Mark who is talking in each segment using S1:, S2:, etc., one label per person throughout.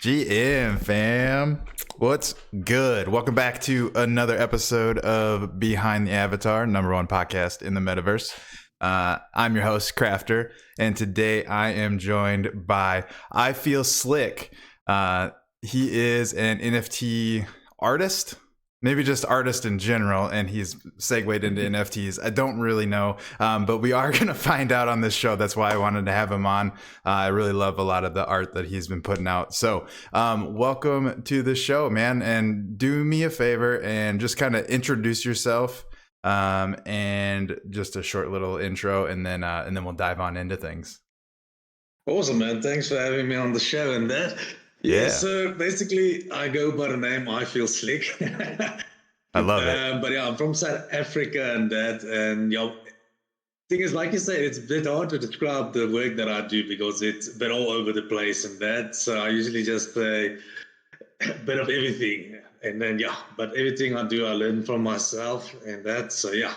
S1: GM fam, what's good? Welcome back to another episode of Behind the Avatar, #1 podcast in the metaverse. I'm your host, Crafter, and today I am joined by IFEELSLICK. He is an NFT artist, maybe just artist in general, and he's segued into NFTs. I don't really know, but we are going to find out on this show. That's why I wanted to have him on. I really love a lot of the art that he's been putting out. So welcome to the show, man, and do me a favor and just kind of introduce yourself, and just a short little intro, and then we'll dive on into things.
S2: Awesome, man. Thanks for having me on the show and that.
S1: Yeah.
S2: So basically, I go by the name IFEELSLICK.
S1: I love it.
S2: But yeah, I'm from South Africa and that. And yeah, thing is, like you said, it's a bit hard to describe the work that I do because it's a bit all over the place and that. So I usually just play a bit of everything. And then, yeah, but everything I do, I learn from myself and that. So yeah.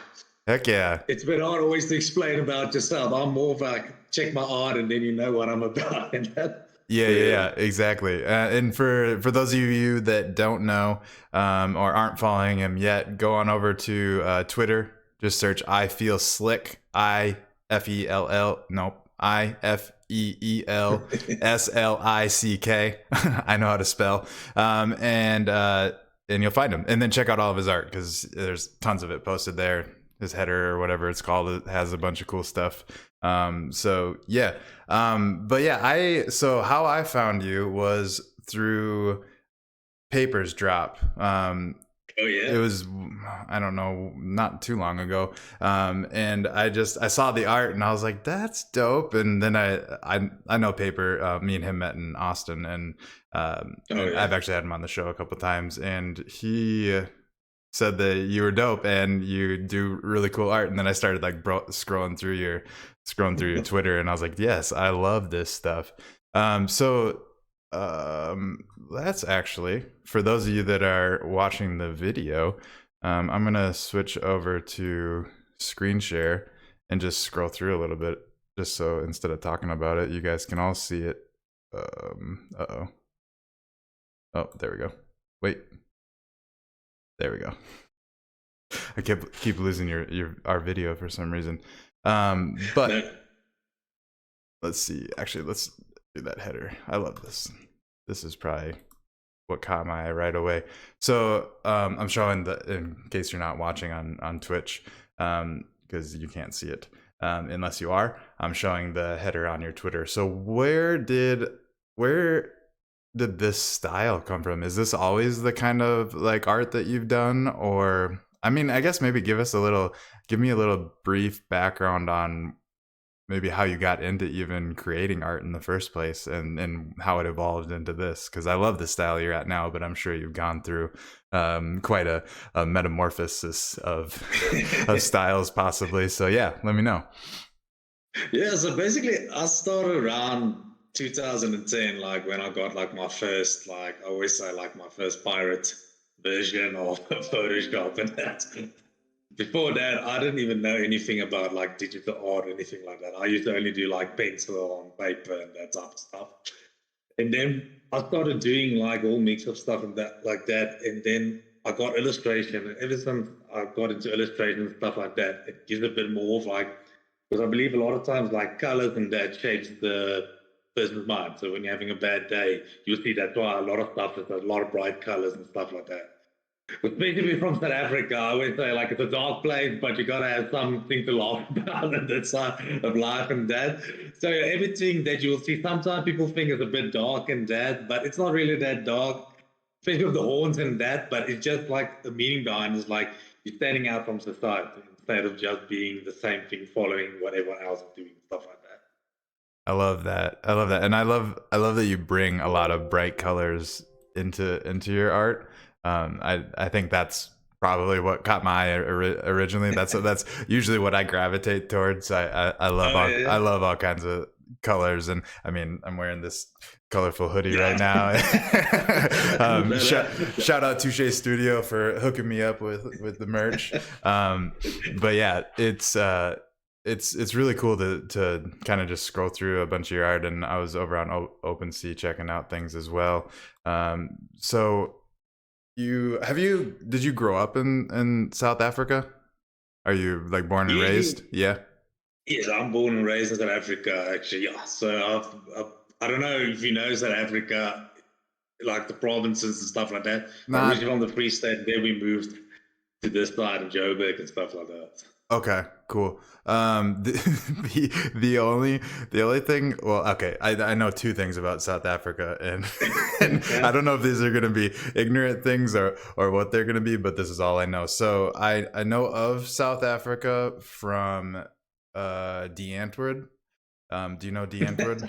S1: Heck yeah.
S2: It's a bit hard always to explain about yourself. I'm more of like, check my art and then you know what I'm about and that.
S1: Yeah, exactly. And for those of you that don't know, or aren't following him yet, go on over to Twitter. Just search IFEELSLICK, IFEELSLICK. I know how to spell. And you'll find him. And then check out all of his art because there's tons of it posted there. His header or whatever it's called, it has a bunch of cool stuff. So yeah. But yeah, so how I found you was through Papers Drop.
S2: Oh yeah.
S1: It was, I don't know, not too long ago. And I saw the art and I was like, that's dope. And then I know Paper, me and him met in Austin, and I've actually had him on the show a couple times, and he said that you were dope and you do really cool art. And then I started like scrolling through your Twitter, and I was like, yes, I love this stuff. So that's actually, for those of you that are watching the video, I'm gonna switch over to screen share and just scroll through a little bit, just so instead of talking about it, you guys can all see it. Oh, there we go. Wait. There we go. I keep losing our video for some reason. But let's see. Actually, let's do that header. I love this. This is probably what caught my eye right away. So I'm showing in case you're not watching on Twitch, because you can't see it unless you are. I'm showing the header on your Twitter. So where did this style come from? Is this always the kind of like art that you've done? Or, I mean, I guess maybe give me a little brief background on maybe how you got into even creating art in the first place, and how it evolved into this. Because I love the style you're at now, but I'm sure you've gone through quite a metamorphosis of styles possibly. So yeah, let me know.
S2: Yeah, so basically I started around 2010, like when I got like my first, like I always say, like my first pirate version of Photoshop and that. Before that, I didn't even know anything about like digital art or anything like that. I used to only do like pencil on paper and that type of stuff. And then I started doing like all mix of stuff and that like that. And then I got illustration. And ever since I got into illustration and stuff like that, it gives a bit more of like, because I believe a lot of times like colors and that shapes the person's mind. So when you're having a bad day, you'll see that's why a lot of stuff is a lot of bright colors and stuff like that. Especially from South Africa, I always say like it's a dark place, but you gotta have something to laugh about at that side of life and that. So everything that you will see, sometimes people think is a bit dark and that, but it's not really that dark, especially with the horns and that. But it's just like the meaning behind is like you're standing out from society instead of just being the same thing, following what everyone else is doing, stuff like that.
S1: I love that, and I love that you bring a lot of bright colors into your art. I think that's probably what caught my eye originally. That's usually what I gravitate towards. I love all kinds of colors, and I mean, I'm wearing this colorful hoodie right now. Shout out Touche Studio for hooking me up with the merch. But yeah, it's it's really cool to kind of just scroll through a bunch of your art, and I was over on OpenSea checking out things as well. So did you grow up in South Africa? Are you like born and
S2: Yeah,
S1: raised? Yeah.
S2: yes, I'm born and raised in South Africa, actually. Yeah, so I don't know if you know South Africa, like the provinces and stuff like that. I'm
S1: Not
S2: originally from the Free State. Then we moved to this side of Joburg and stuff like that.
S1: okay. Cool. The only thing. Well, okay. I know two things about South Africa, and and I
S2: Yeah.
S1: don't know if these are going to be ignorant things or what they're going to be, but this is all I know. So I know of South Africa from D'Antwoord. Do you know D'Antwoord?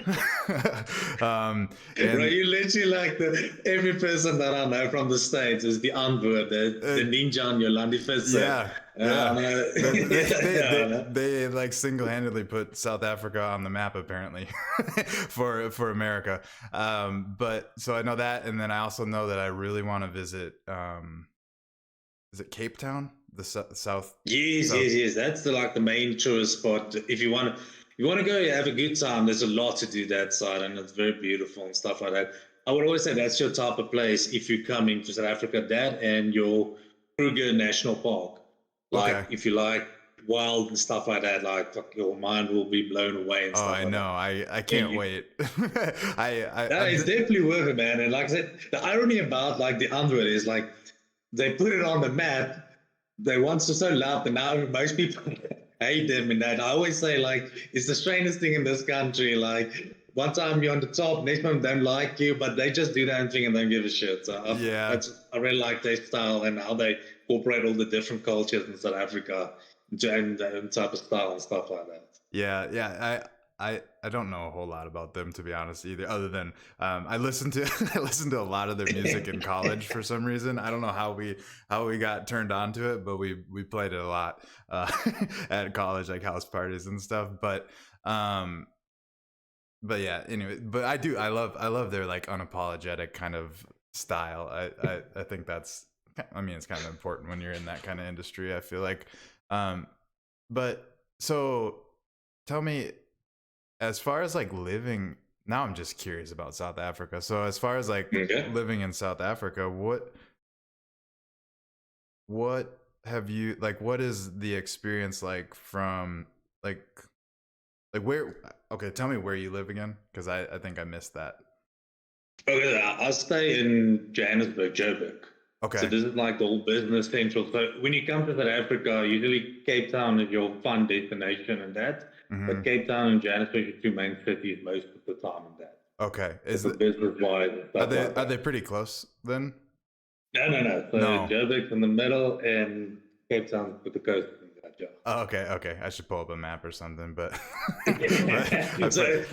S2: Bro,
S1: And
S2: you literally like every person that I know from the States is the antwoord, the
S1: uh,
S2: ninja on your landy visit.
S1: yeah,
S2: I
S1: yeah.
S2: know.
S1: They
S2: Yeah,
S1: they like single-handedly put South Africa on the map apparently for America. But so I know that, and then I also know that I really want to visit. Is it Cape Town? The south
S2: yes,
S1: south.
S2: yes, yes. That's the main tourist spot. If you want to go have a good time, there's a lot to do that side, and it's very beautiful and stuff like that. I would always say that's your type of place if you come into South Africa. That and your Kruger National Park. Like
S1: Okay.
S2: if you like wild and stuff like that, like fuck, your mind will be blown away and
S1: Oh,
S2: stuff
S1: I
S2: like
S1: know.
S2: that.
S1: I
S2: And
S1: can't
S2: you,
S1: wait. I
S2: that
S1: I've
S2: is
S1: been,
S2: definitely worth it, man. And like I said, the irony about like the Android is like they put it on the map. They once were so loved, and now most people hate them. And that I always say, like, it's the strangest thing in this country. Like, one time you're on the top, next time they don't like you, but they just do their own thing and don't give a shit. So
S1: yeah.
S2: I really like their style and how they incorporate all the different cultures in South Africa and type of style and stuff like that.
S1: Yeah, yeah. I don't know a whole lot about them to be honest either, other than I listened to I listened to a lot of their music in college for some reason. I don't know how we got turned on to it, but we played it a lot at college, like house parties and stuff. Um but yeah, anyway, but I love their like unapologetic kind of style. I think that's I mean it's kind of important when you're in that kind of industry, I feel like. Um but so tell me, as far as like living, now I'm just curious about South Africa. So as far as like
S2: Okay.
S1: living in South Africa, what have you like what is the experience like from like where okay, tell me where you live again because I think I missed that.
S2: Okay, I stay in Johannesburg, Joburg. So
S1: Okay.
S2: this is like the whole business central. So when you come to South Africa, usually Cape Town is your fun destination and that. But
S1: Mhm.
S2: Cape Town and Johannesburg are two main cities most of the time and that.
S1: Okay.
S2: So for business wise and
S1: Are
S2: stuff
S1: they
S2: like
S1: are they
S2: that.
S1: pretty close then?
S2: No, no, no. So
S1: No.
S2: Joburg's in the middle and Cape Town with the coast and that, yeah.
S1: Oh, okay, okay. I should pull up a map or something, but but
S2: So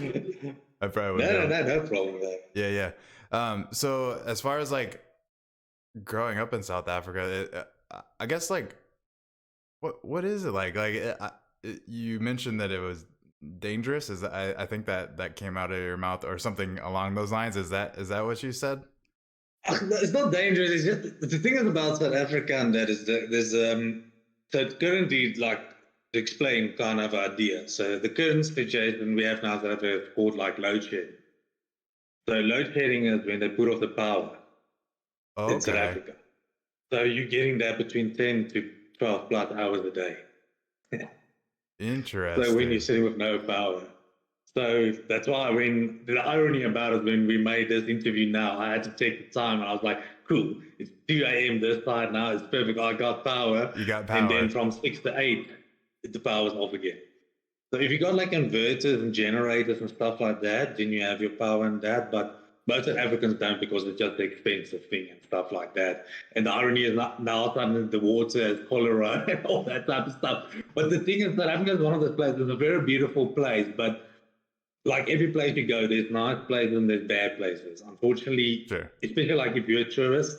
S1: I probably would
S2: no, no,
S1: go.
S2: no, no problem there.
S1: Yeah, yeah. So as far as like growing up in South Africa, I guess like what is it like? Like you mentioned that it was dangerous. Is that, I think that came out of your mouth or something along those lines. Is that what you said?
S2: It's not dangerous. It's just the thing is about South Africa and that is that there's so currently like to explain kind of idea. So the current situation we have now that is called like load shedding. So load shedding is when they put off the power in South
S1: Okay,
S2: Africa. So you're getting that between 10 to 12 plus hours a day. So when you're
S1: interesting.
S2: sitting with no power. So that's why when the irony about it when we made this interview now, I had to take the time and I was like, cool, it's 2 a.m. this side now, it's perfect. I got power.
S1: You got
S2: And then
S1: power.
S2: from 6 to 8, the power's off again. So if you got like inverters and generators and stuff like that, then you have your power and that. But most South Africans don't because it's just the expensive thing and stuff like that. And the irony is not, now suddenly the water has cholera and all that type of stuff. But the thing is, South Africa is one of those places. It's a very beautiful place, but like every place you go, there's nice places and there's bad places. Unfortunately,
S1: Sure.
S2: especially like if you're a tourist,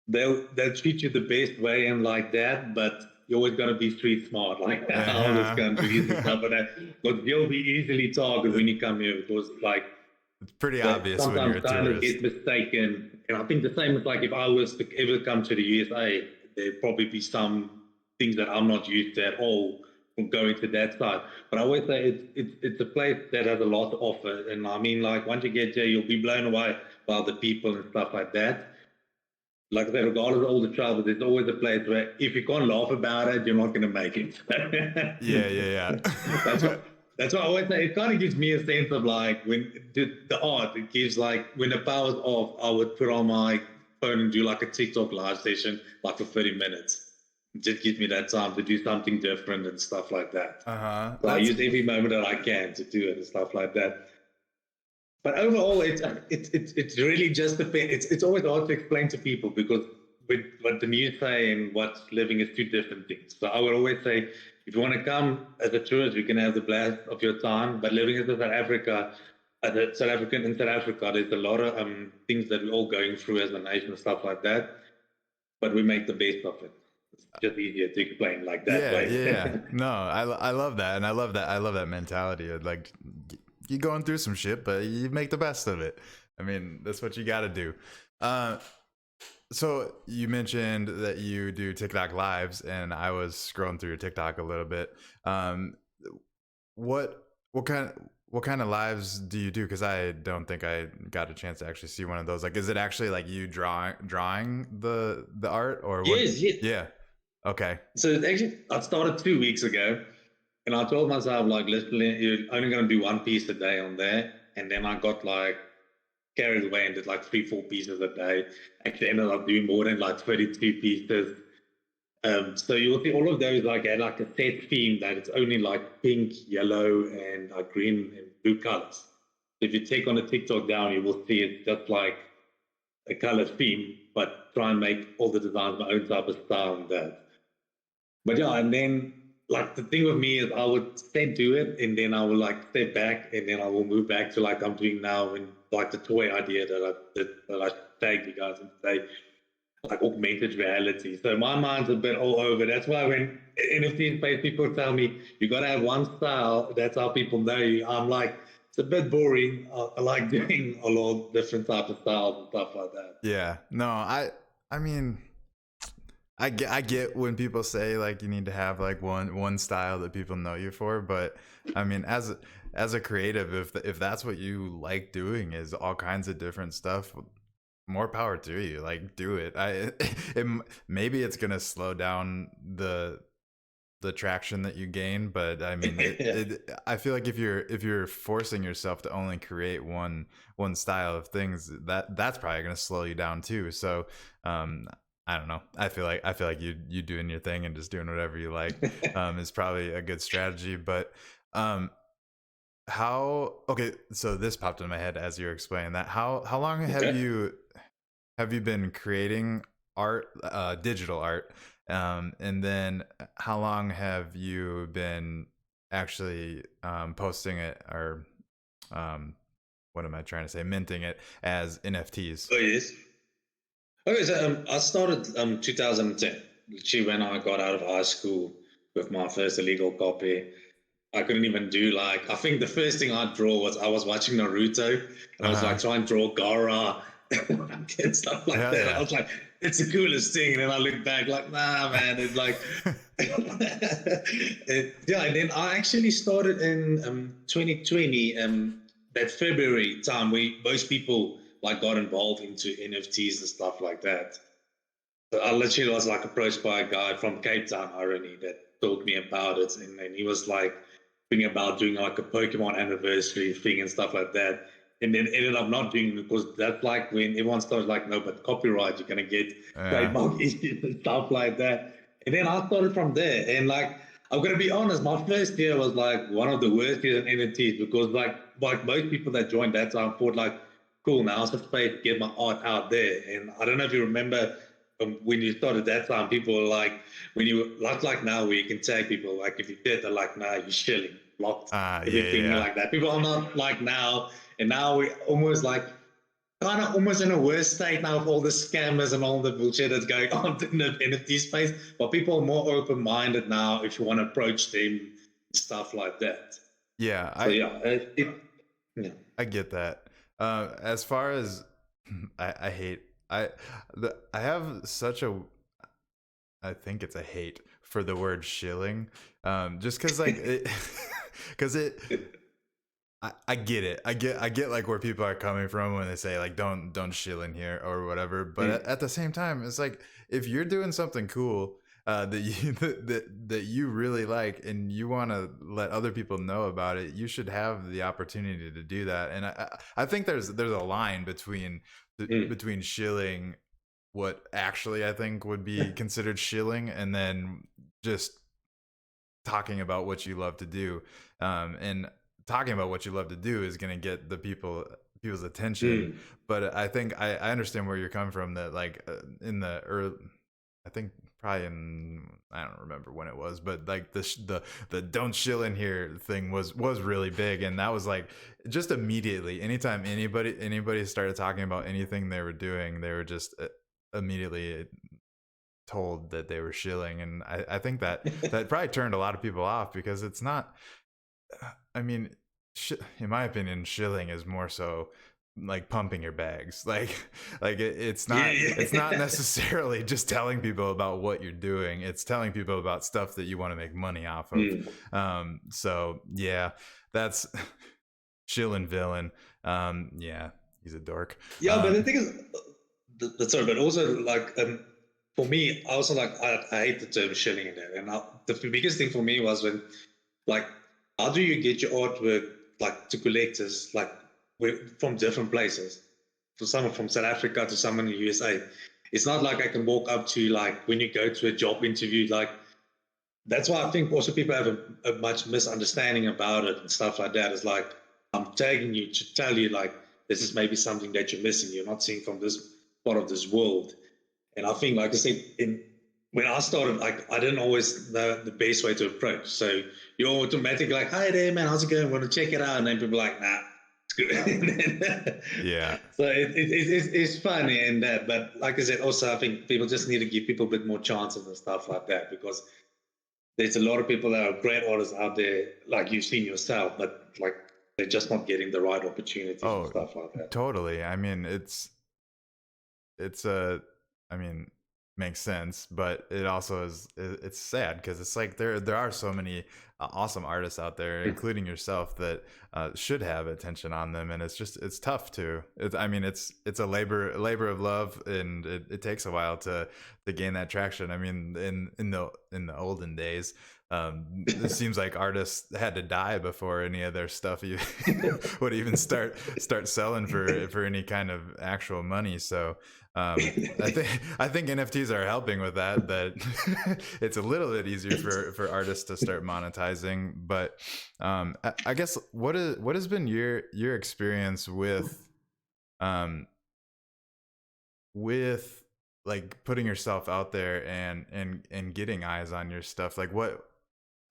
S2: they'll treat you the best way and like that, but you always got to be street smart, like how this country is and
S1: Uh-huh.
S2: stuff like that. But you'll be easily targeted when you come here because like
S1: It's pretty
S2: they
S1: obvious when you're
S2: sometimes
S1: a
S2: kind of
S1: tourist.
S2: get mistaken. And I think the same is like if I was to ever come to the USA, there'd probably be some things that I'm not used to at all going to that side. But I always say it's a place that has a lot to offer. And I mean, like once you get there, you'll be blown away by the people and stuff like that. Like I said, regardless of all the trouble, there's always a place where if you can't laugh about it, you're not going to make it.
S1: Yeah, yeah,
S2: that's
S1: yeah.
S2: what that's what I always say. It kind of gives me a sense of like when the art. It gives like when the power's off, I would put on my phone and do like a TikTok live session, like for 30 minutes. It just gives me that time to do something different and stuff like that.
S1: Uh-huh.
S2: So I
S1: That's
S2: use every moment that I can to do it and stuff like that. But overall, it's really just it's always hard to explain to people because with what the news say and what's living is two different things. So I would always say, if you want to come as a tourist, you can have the blast of your time. But living in South Africa, as a South African in South Africa, there's a lot of things that we're all going through as a nation and stuff like that. But we make the best of it. It's just easier to explain like that
S1: yeah,
S2: way.
S1: yeah, yeah. No, I love that, and I love that mentality of like you're going through some shit, but you make the best of it. I mean, that's what you got to do. Uh, so you mentioned that you do TikTok lives, and I was scrolling through your TikTok a little bit. Um, what what kind of lives do you do? Because I don't think I got a chance to actually see one of those. Like, is it actually like you drawing the art, or what?
S2: Yes, yes.
S1: Yeah. Okay.
S2: So actually, I started 2 weeks ago, and I told myself like, listen, you're only going to do one piece a day on there, and then I got like carried away and did like 3, 4 pieces a day. Actually, ended up doing more than like 32 pieces. So you'll see all of those like had like a set theme that it's only like pink, yellow, and green and blue colors. If you take on the TikTok down, you will see it's just like a color theme, but try and make all the designs my own type of style and that. But yeah, and then like the thing with me is I would stay do it and then I will like step back and then I will move back to like I'm doing now and like the toy idea that I tagged you guys in today, like augmented reality. So my mind's a bit all over. That's why when NFT space people tell me you gotta have one style, that's how people know you. I'm like, it's a bit boring. I like doing a lot of different types of styles and stuff like that.
S1: Yeah. No, I mean, I get when people say like you need to have like one style that people know you for, but I mean as a creative, if that's what you like doing is all kinds of different stuff, more power to you. Like do it. It maybe it's gonna slow down the traction that you gain, but I mean
S2: Yeah.
S1: I feel like if you're forcing yourself to only create one style of things, that's probably going to slow you down too. So um I don't know, I feel like you doing your thing and just doing whatever you like is probably a good strategy. But um how okay, so this popped in my head as you were explaining that. How long
S2: Okay.
S1: have you been creating art, digital art? And then how long have you been actually posting it, or um, what am I trying to say? Minting it as NFTs.
S2: Oh yes. Okay, so I started 2010, literally when I got out of high school with my first illegal copy. I couldn't even do like, I think the first thing I draw was I was watching Naruto and I
S1: Uh
S2: was like
S1: huh.
S2: trying to draw Gara and stuff like
S1: Hell
S2: that. I
S1: yeah.
S2: was like, it's the coolest thing. And then I look back like, nah, man, it's like, yeah. And then I actually started in 2020, that February time where most people like got involved into NFTs and stuff like that. So I literally was like approached by a guy from Cape Town, irony, that told me about it, and then he was like thinking about doing like a Pokemon anniversary thing and stuff like that, and then ended up not doing it because that's like when everyone started like, no, but copyright, you're gonna get
S1: Yeah.
S2: trademark issues and stuff like that, and then I started from there, and like I'm gonna be honest, my first year was like one of the worst years in NFTs because like most people that joined that time thought like, cool, now's the space to get my art out there, and I don't know if you remember when you started that time, people were like, when you like now, where you can tag people, like if you did, they're like, nah, you're shilling, blocked,
S1: Ah, yeah,
S2: everything
S1: yeah.
S2: like that. People are not like now, and now we almost like kind of almost in a worse state now of all the scammers and all the bullshit that's going on in the NFT space. But people are more open minded now if you want to approach them, stuff like that.
S1: Yeah,
S2: So yeah, yeah.
S1: I get that. As far as I hate I have such a I think it's a hate for the word shilling, just because like it, because it. I get it. I get like where people are coming from when they say like don't shill in here or whatever. But
S2: Mm,
S1: at the same time, it's like if you're doing something cool that you that you really like and you want to let other people know about it, you should have the opportunity to do that. And I think there's a line between
S2: mm,
S1: between shilling what actually I think would be considered shilling and then just talking about what you love to do. And talking about what you love to do is going to get the people's attention.
S2: mm.
S1: But I think I understand where you're coming from. That like in the early, I think probably in I don't remember when it was, but like the don't chill in here thing was really big, and that was like just immediately. Anytime anybody started talking about anything they were doing, they were just immediately told that they were shilling. And I think that that probably turned a lot of people off because it's not, I mean, in my opinion, shilling is more so like pumping your bags. Like
S2: Yeah,
S1: it's not
S2: yeah.
S1: necessarily just telling people about what you're doing. It's telling people about stuff that you want to make money off of.
S2: Mm.
S1: So yeah, that's shilling villain. Yeah, he's a dork.
S2: Yeah, but the thing is, sorry, but also like for me, I also like I hate the term shilling in there, and the biggest thing for me was when like how do you get your artwork like to collectors like from different places? For someone from South Africa to someone in the USA, it's not like I can walk up to like when you go to a job interview. Like that's why I think also people have a much misunderstanding about it and stuff like that. It's like I'm tagging you to tell you like this is maybe something that you're missing. You're not seeing from this part of this world. And I think, like I said, in when I started, like I didn't always know the best way to approach. So you're automatically like, "Hi there, man, how's it going? Want to check it out?" And then people are like, "Nah, it's good."
S1: Yeah.
S2: So it's funny and that, but like I said, also I think people just need to give people a bit more chances and stuff like that because there's a lot of people that are great artists out there, like you've seen yourself, but like they're just not getting the right opportunities and
S1: Oh,
S2: stuff like that.
S1: totally. I mean, it's a I mean, makes sense, but it also is it's sad because it's like there are so many awesome artists out there, including yourself, that should have attention on them, and it's tough to I mean it's a labor of love, and it takes a while to gain that traction. I mean in the olden days, it seems like artists had to die before any of their stuff you would even start selling for any kind of actual money. So I think NFTs are helping with that. That it's a little bit easier for artists to start monetizing. But I guess what has been your experience um, with like putting yourself out there and getting eyes on your stuff? Like what?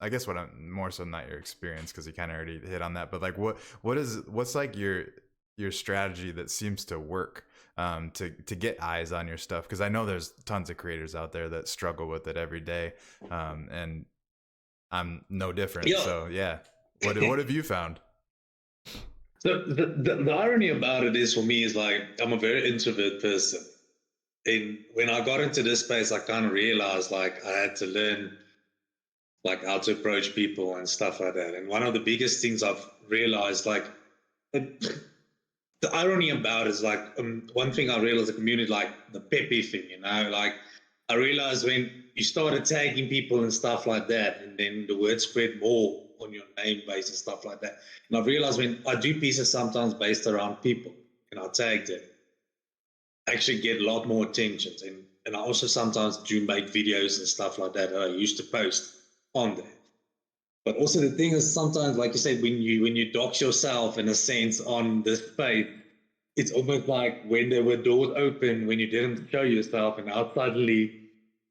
S1: I guess what I'm more so not your experience because you kind of already hit on that. But like what's like your strategy that seems to work to get eyes on your stuff, because I know there's tons of creators out there that struggle with it every day, and I'm no different.
S2: Yeah.
S1: So yeah, what have you found?
S2: So the irony about it is for me is like I'm a very introvert person. And when I got into this space, I kind of realized like I had to learn like how to approach people and stuff like that. And one of the biggest things I've realized, like the irony about it is like one thing I realized the community like the peppy thing, like I realized when you started tagging people and stuff like that, and then the word spread more on your name base and stuff like that. And I've realized when I do pieces sometimes based around people and I tag them, I actually get a lot more attention. And I also sometimes do make videos and stuff like that I used to post on there. But also the thing is sometimes, like you said, when you dox yourself in a sense on this space, it's almost like when there were doors open when you didn't show yourself, and now suddenly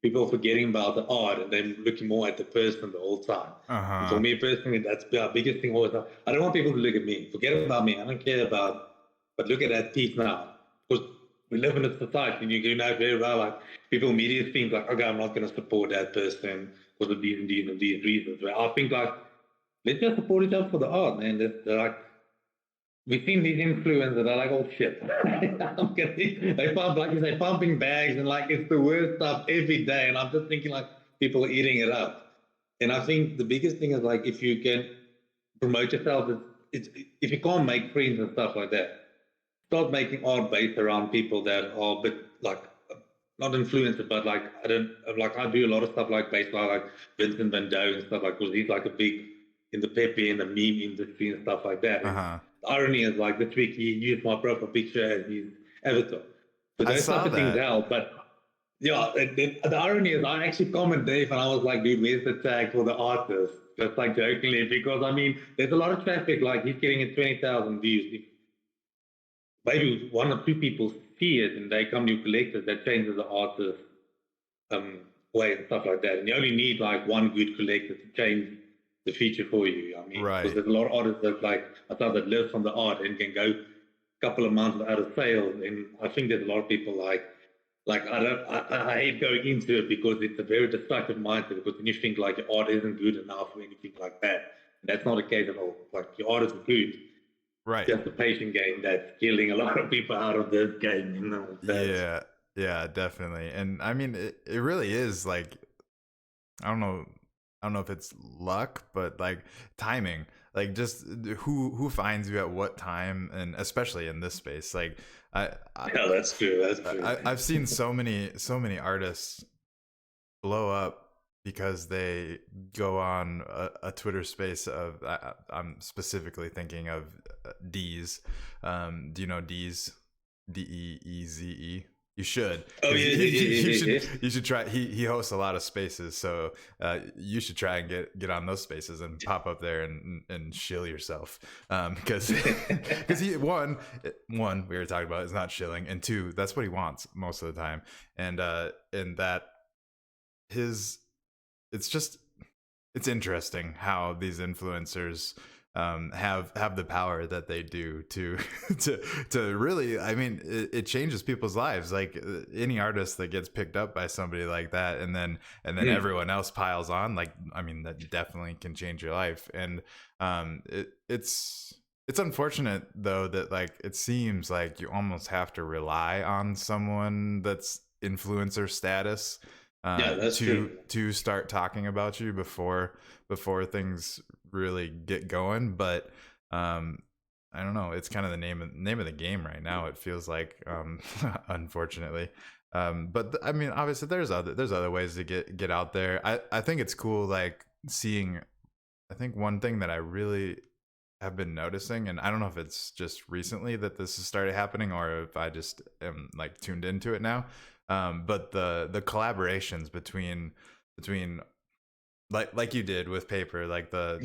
S2: people forgetting about the art and then looking more at the person the whole time. And for
S1: Uh-huh.
S2: me personally, that's the biggest thing always. I don't want people to look at me. Forget about me. I don't care about. But look at that piece now, because we live in a society, and you know very well. Like people immediately think like, okay, I'm not going to support that person because of these and these and these reasons. Where I think like, let's just support each other for the art, man. They're like we've seen these influencers that are like, oh shit. They pump, like you say, pumping bags and like it's the worst stuff every day. And I'm just thinking like, people eating it up. And I think the biggest thing is like if you can promote yourself, if you can't make friends and stuff like that, start making art based around people that are a bit like not influencer, but like I don't like I do a lot of stuff like based on like Vincent Van Gogh and stuff like because he's like a big in the Pepe and the meme industry and stuff like that. And
S1: Uh-huh.
S2: the irony is like this week he used my profile picture as his avatar. So
S1: I
S2: those type
S1: saw
S2: of things
S1: that.
S2: help. But yeah, the irony is I actually comment Dave and I was like, dude, where's the tag for the artist? Just like jokingly, because I mean, there's a lot of traffic. Like he's getting in 20,000 views. If maybe one or two people see it and they come new collectors, that changes the artist way and stuff like that. And you only need like one good collector to change the feature for you. I mean, because
S1: Right.
S2: there's a lot of artists that like I thought that live from the art and can go a couple of months out of sales. And I think there's a lot of people like I hate going into it because it's a very destructive mindset because then you think like your art isn't good enough or anything like that. And that's not the case at all. Like your art is good,
S1: Right.
S2: just a patient game that's killing a lot of people out of this game, you know. That's
S1: Yeah. Yeah, definitely. And I mean it really is like I don't know. I don't know if it's luck, but like timing, like just who finds you at what time, and especially in this space, like I I,
S2: yeah, that's true. That's true.
S1: I've seen so many artists blow up because they go on a Twitter space of I'm specifically thinking of D's. Do you know D's? Deeze. You should,
S2: Oh
S1: because
S2: yeah, yeah, yeah, yeah, yeah.
S1: you should try. He hosts a lot of spaces, so you should try and get on those spaces and pop up there and shill yourself, because because he one we were talking about is not shilling, and two that's what he wants most of the time, and that his it's just it's interesting how these influencers have the power that they do to to really I mean it changes people's lives like any artist that gets picked up by somebody like that and then
S2: Mm.
S1: everyone else piles on like I mean that definitely can change your life and it's unfortunate though that like it seems like you almost have to rely on someone that's influencer status
S2: Yeah, that's true.
S1: to start talking about you before things really get going. But um, I don't know. It's kind of the name of the game right now. It feels like, unfortunately. I mean, obviously, there's other ways to get out there. I think it's cool, like seeing. I think one thing that I really have been noticing, and I don't know if it's just recently that this has started happening or if I just am like tuned into it now. But the collaborations between like you did with paper, like
S2: Yeah.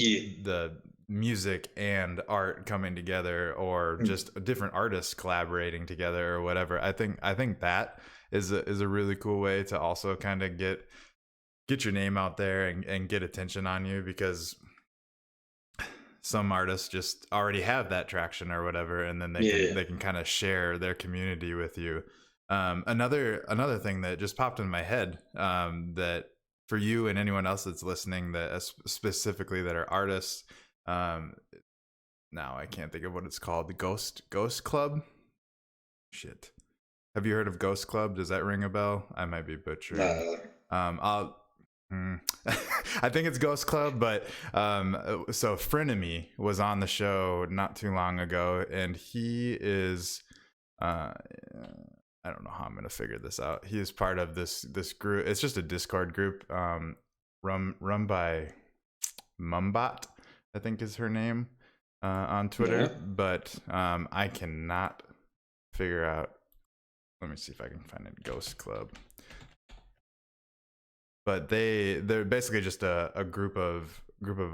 S1: the music and art coming together, or
S2: Mm.
S1: just different artists collaborating together or whatever. I think that is a really cool way to also kind of get your name out there and get attention on you because some artists just already have that traction or whatever and then
S2: Yeah.
S1: they can kind of share their community with you. Another thing that just popped in my head, that for you and anyone else that's listening that specifically that are artists, um now I can't think of what it's called, the Ghost Club. Shit, have you heard of Ghost Club? Does that ring a bell? I might be butchering.
S2: No.
S1: I'll I think it's Ghost Club, but so Frenemy was on the show not too long ago, and he is I don't know how I'm gonna figure this out. He is part of this group. It's just a Discord group, run by Mumbot, I think is her name, on Twitter.
S2: Yeah.
S1: But I cannot figure out. Let me see if I can find it. Ghost Club. But they're basically just a group of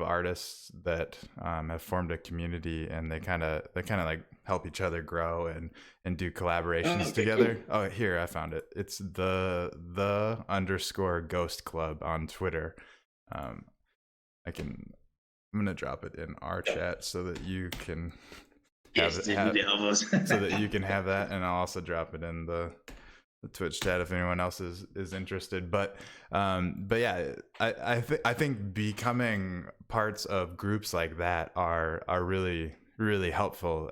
S1: artists that have formed a community, and they kind of like help each other grow and do
S2: Oh,
S1: collaborations
S2: okay, cool.
S1: together. Oh, here I found it. It's the underscore Ghost Club on Twitter. Um, I'm gonna drop it in our
S2: Yeah.
S1: chat so that you can have
S2: Yes,
S1: it
S2: definitely almost.
S1: so that you can have that, and I'll also drop it in the Twitch chat if anyone else is interested. But yeah, I think becoming parts of groups like that are really helpful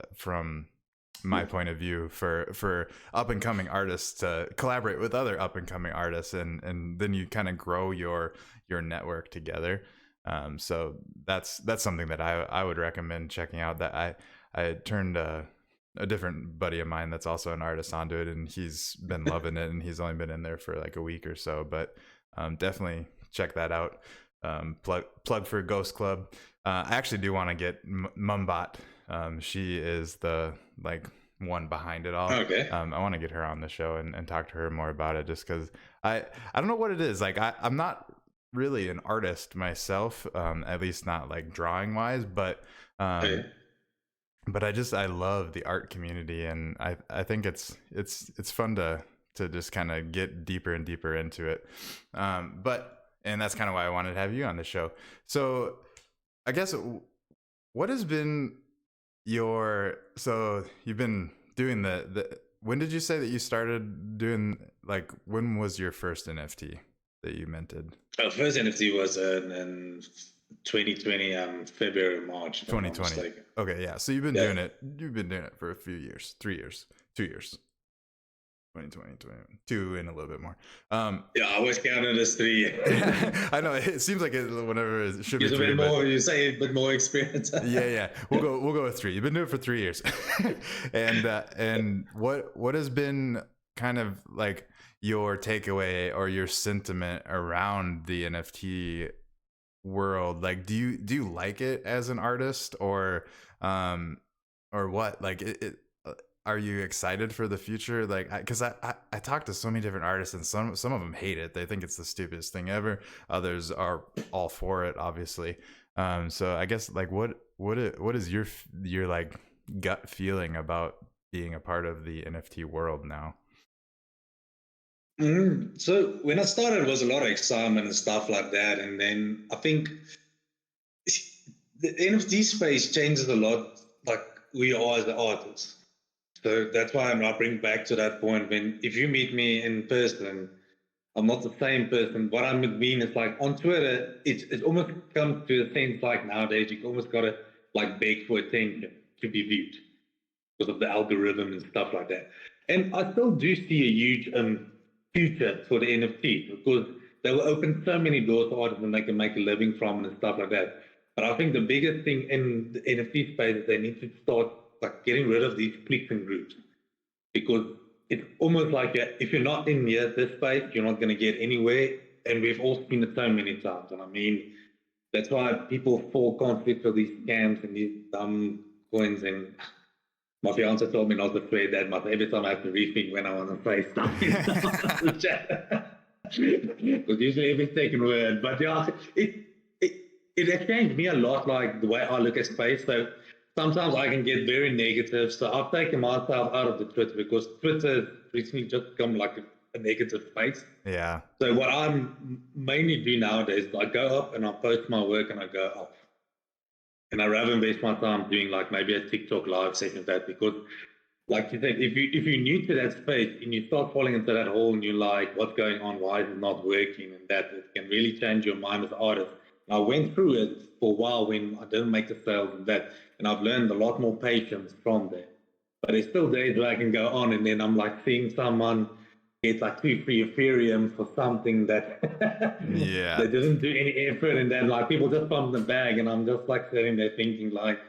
S1: my point of view for up and coming artists to collaborate with other up and coming artists, and then you kind of grow your network together. So that's something that I would recommend checking out. That I turned a different buddy of mine that's also an artist onto it, and he's been loving it, and he's only been in there for like a week or so, but definitely check that out. Plug for Ghost Club. I actually do want to get Mumbot. She is the like one behind it all.
S2: Okay.
S1: I want to get her on the show and talk to her more about it, just because I don't know what it is. Like I'm not really an artist myself, at least not like drawing wise, but
S2: Okay.
S1: I love the art community, and I think it's fun to just kind of get deeper and deeper into it. And that's kind of why I wanted to have you on the show. So I guess what has been so you've been doing the when did you say that you started doing, like, when was your first NFT that you minted?
S2: First NFT was in 2020, February, March, if I'm not
S1: 2020.
S2: mistaken.
S1: Okay, yeah. So you've been
S2: Yeah.
S1: doing it. You've been doing it for a few years, 3 years, 2 years. 2020, 22, and a little bit more.
S2: Yeah, I always counted as 3.
S1: I know it seems like whenever it should be
S2: Use a
S1: 3,
S2: bit
S1: but
S2: more. You say a bit more experience.
S1: yeah. We'll go with 3. You've been doing it for 3 years, and what has been kind of like your takeaway or your sentiment around the NFT world? Like, do you like it as an artist, or what? Like, are you excited for the future? Like, because I talk to so many different artists, and some of them hate it. They think it's the stupidest thing ever. Others are all for it, obviously. So I guess, like, what is your like gut feeling about being a part of the NFT world now?
S2: So when I started, it was a lot of excitement and stuff like that, and then I think the NFT space changes a lot, like we are as artists. So that's why I bring back to that point. When if you meet me in person, I'm not the same person. What I mean is, like, on Twitter, it almost comes to a sense like nowadays you almost gotta like beg for attention to be viewed because of the algorithm and stuff like that. And I still do see a huge future for the NFT because they will open so many doors to artists and they can make a living from it and stuff like that. But I think the biggest thing in the NFT space is they need to start like getting rid of these cliques and groups, because it's almost like if you're not in this space, you're not going to get anywhere. And we've all seen it so many times. And I mean, that's why people fall constantly for these scams and these dumb coins. And my fiance told me not to swear that much. Every time I have to rethink when I want to say stuff in the chat. Because usually every second word. But yeah, it has changed me a lot, like the way I look at space. So sometimes I can get very negative. So I've taken myself out of the Twitter because Twitter recently just become like a negative space.
S1: Yeah.
S2: So what I mainly do nowadays is I go up and I post my work and I go off. And I rather invest my time doing like maybe a TikTok live session of that, because like you said, if you're new to that space and you start falling into that hole and you're like, what's going on? Why is it not working? And that it can really change your mind as an artist. And I went through it for a while when I didn't make the sales and that, and I've learned a lot more patience from there. But there's still days where I can go on and then I'm like seeing someone get like 2 free Ethereum for something that
S1: Yeah.
S2: they didn't do any effort, and then like people just pump the bag, and I'm just like sitting there thinking like,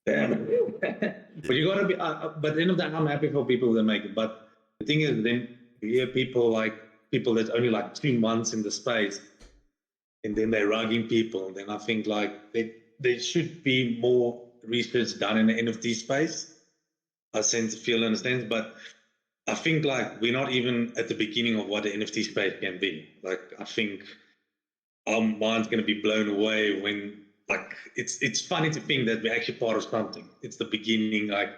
S2: damn. But you gotta be. But at the end of the day, I'm happy for people that make it. But the thing is, then you hear people that's only like 2 months in the space, and then they're rugging people. And then I think like there should be more research done in the NFT space. I sense, feel, understands, but I think like we're not even at the beginning of what the NFT space can be. Like I think our mind's going to be blown away when like it's funny to think that we're actually part of something. It's the beginning, like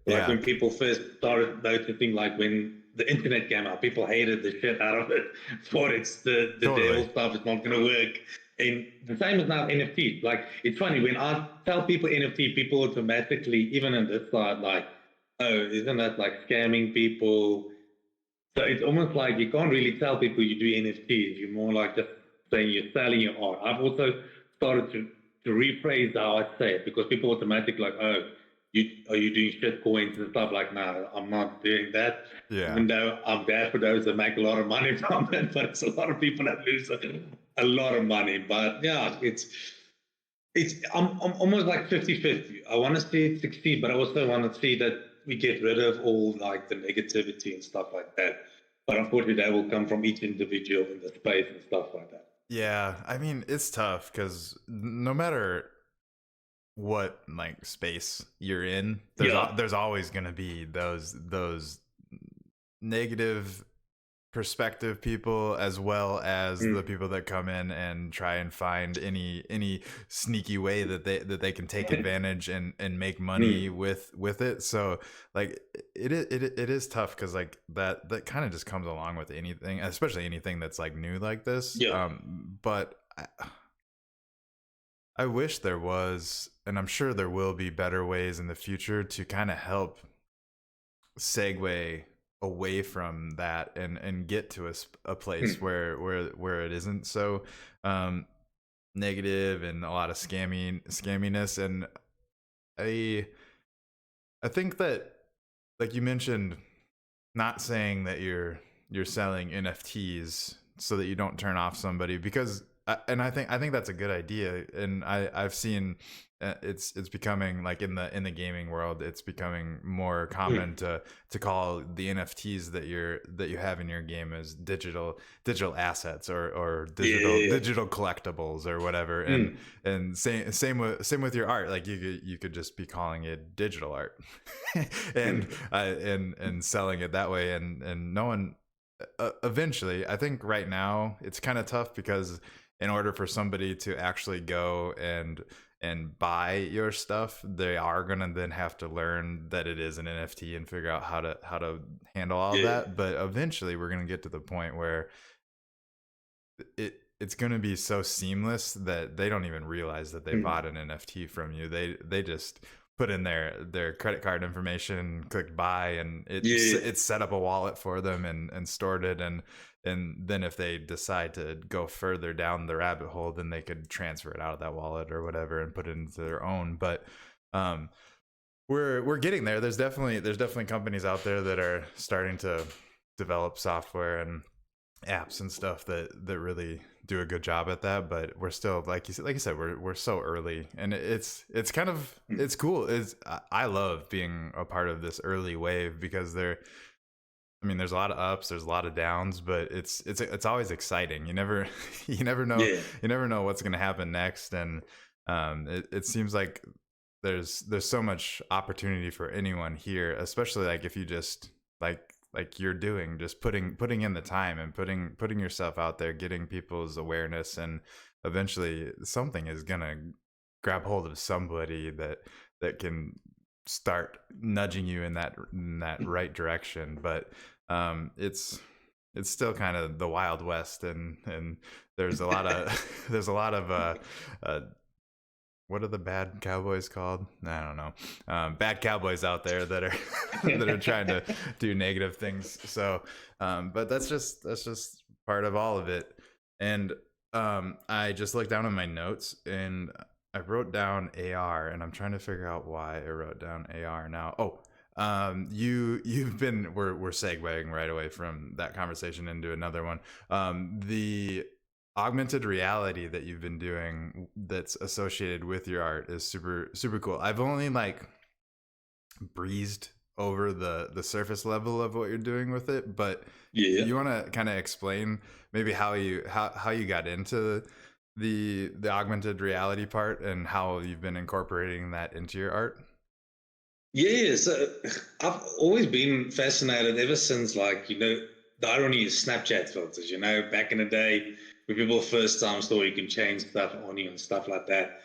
S1: Yeah.
S2: when people first started noticing, like when the internet came out, people hated the shit out of it. Thought it's the
S1: Totally.
S2: devil stuff. It's not going to work. And the same is now NFT. Like it's funny when I tell people NFT, people automatically, even in this side, like, oh, isn't that like scamming people? So it's almost like you can't really tell people you do NFTs. You're more like just saying you're selling your art. I've also started to rephrase how I say it, because people automatically like, oh, are you doing shit coins and stuff like, no, I'm not doing that.
S1: Yeah.
S2: Even though I'm glad for those that make a lot of money from it, but it's a lot of people that lose a lot of money. But yeah, I'm almost like 50-50. I want to see it succeed, but I also want to see that we get rid of all like the negativity and stuff like that. But unfortunately, that will come from each individual in the space and stuff like that.
S1: Yeah, I mean, it's tough because no matter what like space you're in,
S2: Yeah.
S1: there's always going to be those negative perspective people, as well as the
S2: Mm.
S1: people that come in and try and find any sneaky way that they can take advantage and make money
S2: Mm.
S1: with it. So like it is tough because like that kind of just comes along with anything, especially anything that's like new like this.
S2: Yeah.
S1: But I wish there was, and I'm sure there will be better ways in the future to kind of help segue away from that and get to a place
S2: Mm.
S1: where it isn't so um negative and a lot of scamminess. And i I think that, like you mentioned, not saying that you're selling NFTs so that you don't turn off somebody, because and I think that's a good idea. And I've seen it's becoming like in the gaming world, it's becoming more common
S2: Mm.
S1: to call the NFTs that you have in your game as digital assets, or
S2: Yeah. Yeah.
S1: digital collectibles or whatever.
S2: Yeah. Mm.
S1: And same with your art. Like you could just be calling it digital art
S2: Mm.
S1: and selling it that way. And no one, eventually, I think right now it's kind of tough because in order for somebody to actually go and buy your stuff, they are gonna then have to learn that it is an NFT and figure out how to handle all of
S2: Yeah.
S1: that. But eventually we're gonna get to the point where it's going to be so seamless that they don't even realize that they
S2: Mm.
S1: bought an NFT from you. They just put in their credit card information, clicked buy, and
S2: Yeah.
S1: it set up a wallet for them and stored it. And then if they decide to go further down the rabbit hole, then they could transfer it out of that wallet or whatever and put it into their own. But um, we're getting there. There's definitely companies out there that are starting to develop software and apps and stuff that really do a good job at that. But we're still, like you said, we're so early. And it's kind of,
S2: Mm.
S1: it's cool. I love being a part of this early wave because I mean, there's a lot of ups, there's a lot of downs, but it's always exciting. You never
S2: Yeah.
S1: you never know what's going to happen next. And it seems like there's so much opportunity for anyone here, especially like if you just like you're doing, just putting in the time and putting yourself out there, getting people's awareness. And eventually something is gonna grab hold of somebody that can start nudging you in that right direction. But it's still kind of the Wild West. And there's a lot of there's a lot of uh what are the bad cowboys called? I don't know. Bad cowboys out there that are that are trying to do negative things. So, but that's just part of all of it. And I just looked down at my notes and I wrote down AR, and I'm trying to figure out why I wrote down AR now. Oh, you've been we're segueing right away from that conversation into another one. The augmented reality that you've been doing that's associated with your art is super cool. I've only like breezed over the surface level of what you're doing with it, but
S2: Yeah.
S1: you want to kind of explain maybe how you got into the augmented reality part and how you've been incorporating that into your art?
S2: Yeah, so I've always been fascinated ever since, like, the irony is Snapchat filters, back in the day when people first time saw you can change stuff on you and stuff like that.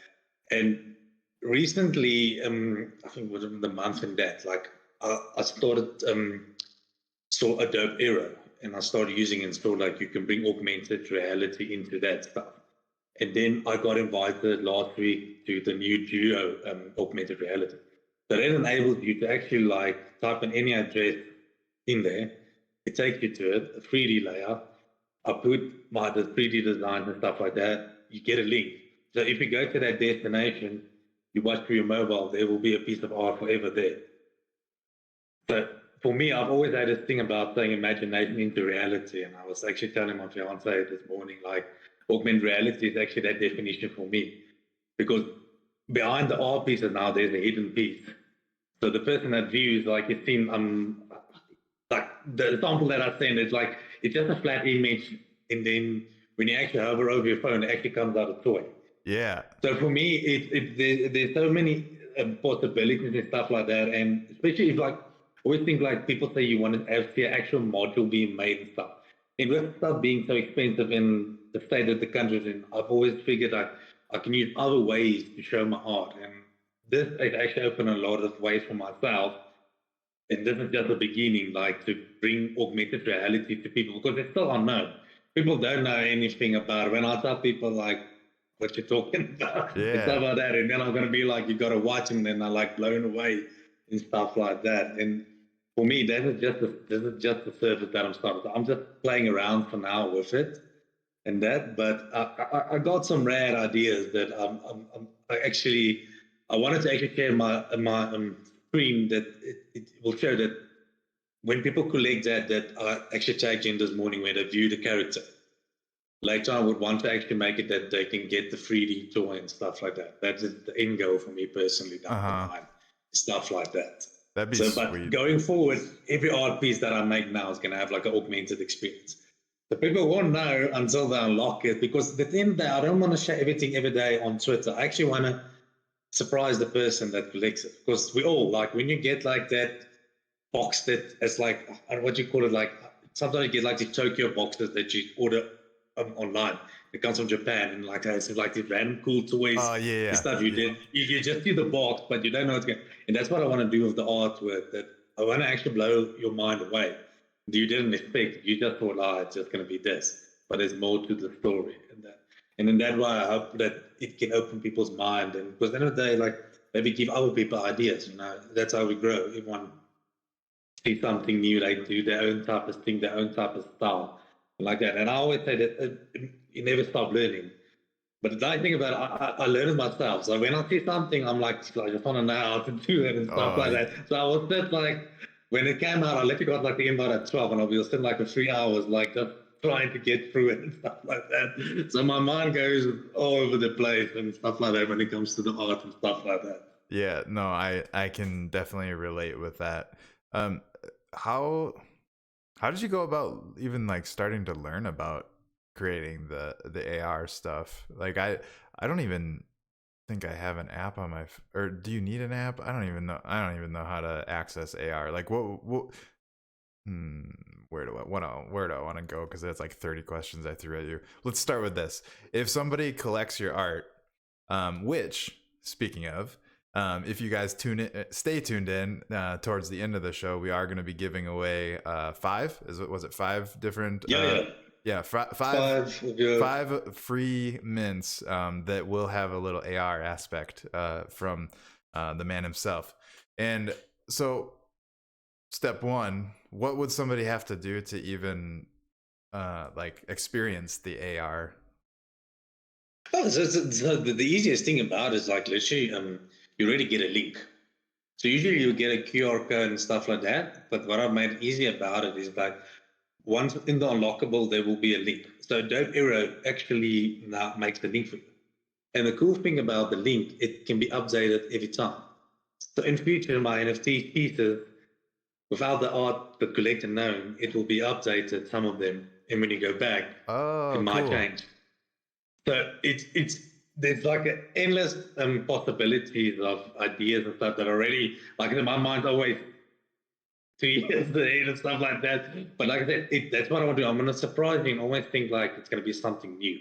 S2: And recently, I think within the month and that, like, I started, saw Adobe Era, and I started using it and saw like you can bring augmented reality into that stuff. And then I got invited last week to the new Duo augmented reality. So that enables you to actually like type in any address in there. It takes you to it, a 3D layer. I put the 3D designs and stuff like that. You get a link. So if you go to that destination, you watch through your mobile, there will be a piece of art forever there. So for me, I've always had this thing about saying imagination into reality. And I was actually telling my fiance this morning, like, augmented reality is actually that definition for me. Because behind the art pieces now, there's a hidden piece. So the person that views, like, you've seen, like the example that I sent is like, it's just a flat image. And then when you actually hover over your phone, it actually comes out a toy.
S1: Yeah.
S2: So for me, there's so many possibilities and stuff like that, and especially if like I always think like people say you want to have the actual module being made and stuff, and with stuff being so expensive in the state that the country's in, I've always figured like I can use other ways to show my art, and this has actually opened a lot of ways for myself. And this is just the beginning, like to bring augmented reality to people because it's still unknown. People don't know anything about it. When I tell people like what you're talking about and stuff
S1: Yeah.
S2: like that, and then I'm gonna be like, you gotta watch, and then I like blown away and stuff like that. And for me, this is just the service that I'm starting. So I'm just playing around for now with it and that. But I got some rare ideas that I actually I wanted to actually share my screen that it will show that when people collect that I actually tagged in this morning when they view the character. Later, I would want to actually make it that they can get the 3D toy and stuff like that. That is the end goal for me personally down the
S1: Uh-huh.
S2: line, stuff like that.
S1: That'd be
S2: So, but
S1: sweet.
S2: going forward, every art piece that I make now is going to have like an augmented experience. The people won't know until they unlock it because at the end of the day, I don't want to share everything every day on Twitter. I actually want to surprise the person that collects it because we all like when you get like that box that is like what do you call it, like sometimes you get like the Tokyo boxes that you order online. It comes from Japan and like it's like these random cool toys
S1: Oh, yeah,
S2: and
S1: yeah.
S2: stuff. You
S1: Yeah.
S2: did you just see the box, but you don't know what's going. And that's what I want to do with the artwork. That I want to actually blow your mind away. You didn't expect. You just thought, oh, it's just going to be this, but there's more to the story, and that. And in that way, I hope that it can open people's mind. And because at the end of the day, like maybe give other people ideas. You know, that's how we grow. Everyone see something new, like do their own type of thing, their own type of style, like that. And I always say that you never stop learning. But the nice thing about it, I learn it myself. So when I see something, I'm like, I just want to know how to do it and stuff
S1: Oh,
S2: like that. So I was just like, when it came out, I literally got like the invite at 12 and I was sitting like for 3 hours, like just trying to get through it and stuff like that. So my mind goes all over the place and stuff like that when it comes to the art and stuff like that.
S1: yeah. No, I can definitely relate with that. Um, how how did you go about even like starting to learn about creating the AR stuff? Like I don't even think I have an app on my or do you need an app? I don't even know how to access AR. Like what hmm, where do I want to go? Because that's like 30 questions I threw at you. Let's start with this. If somebody collects your art, which speaking of, if you guys stay tuned in towards the end of the show, we are going to be giving away was it five different
S2: Yeah, yeah.
S1: yeah,
S2: Five of your
S1: five free mints that will have a little AR aspect from the man himself. And so step one, what would somebody have to do to even like experience the AR?
S2: Oh, so the easiest thing about it is like literally, you already get a link. So usually you get a QR code and stuff like that. But what I've made easy about it is like once in the unlockable, there will be a link. So Dope Arrow actually now makes the link for you. And the cool thing about the link, it can be updated every time. So in future, my NFT pieces, without the art, the collector knowing, it will be updated, some of them. And when you go back, it
S1: Oh,
S2: might
S1: cool.
S2: change. So it's there's like an endless possibilities of ideas and stuff that already like in my mind's always 2 years ahead and stuff like that. But like I said, that's what I want to do. I'm gonna surprise you and always think like it's gonna be something new.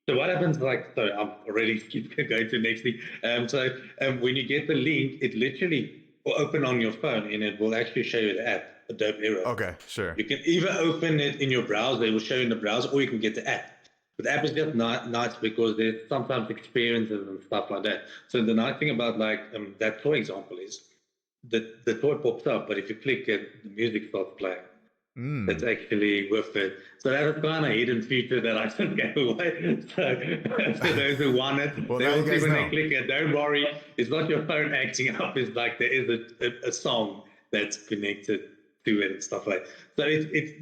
S2: So what happens like so I'm already going to next thing. When you get the link, it literally will open on your phone and it will actually show you the app, Adobe Aero.
S1: Okay, sure.
S2: You can either open it in your browser, it will show you in the browser, or you can get the app. But the app is just nice because there's sometimes experiences and stuff like that. So the nice thing about like that, for example, is the toy pops up, but if you click it, the music starts playing. That's
S1: Mm.
S2: actually worth it. So that was kind of a hidden feature that I didn't give away. So those who want it,
S1: Well,
S2: they
S1: now you
S2: will see
S1: guys
S2: when they
S1: know.
S2: click it. Don't worry, it's not your phone acting up. It's like there is a song that's connected to it and stuff like that. So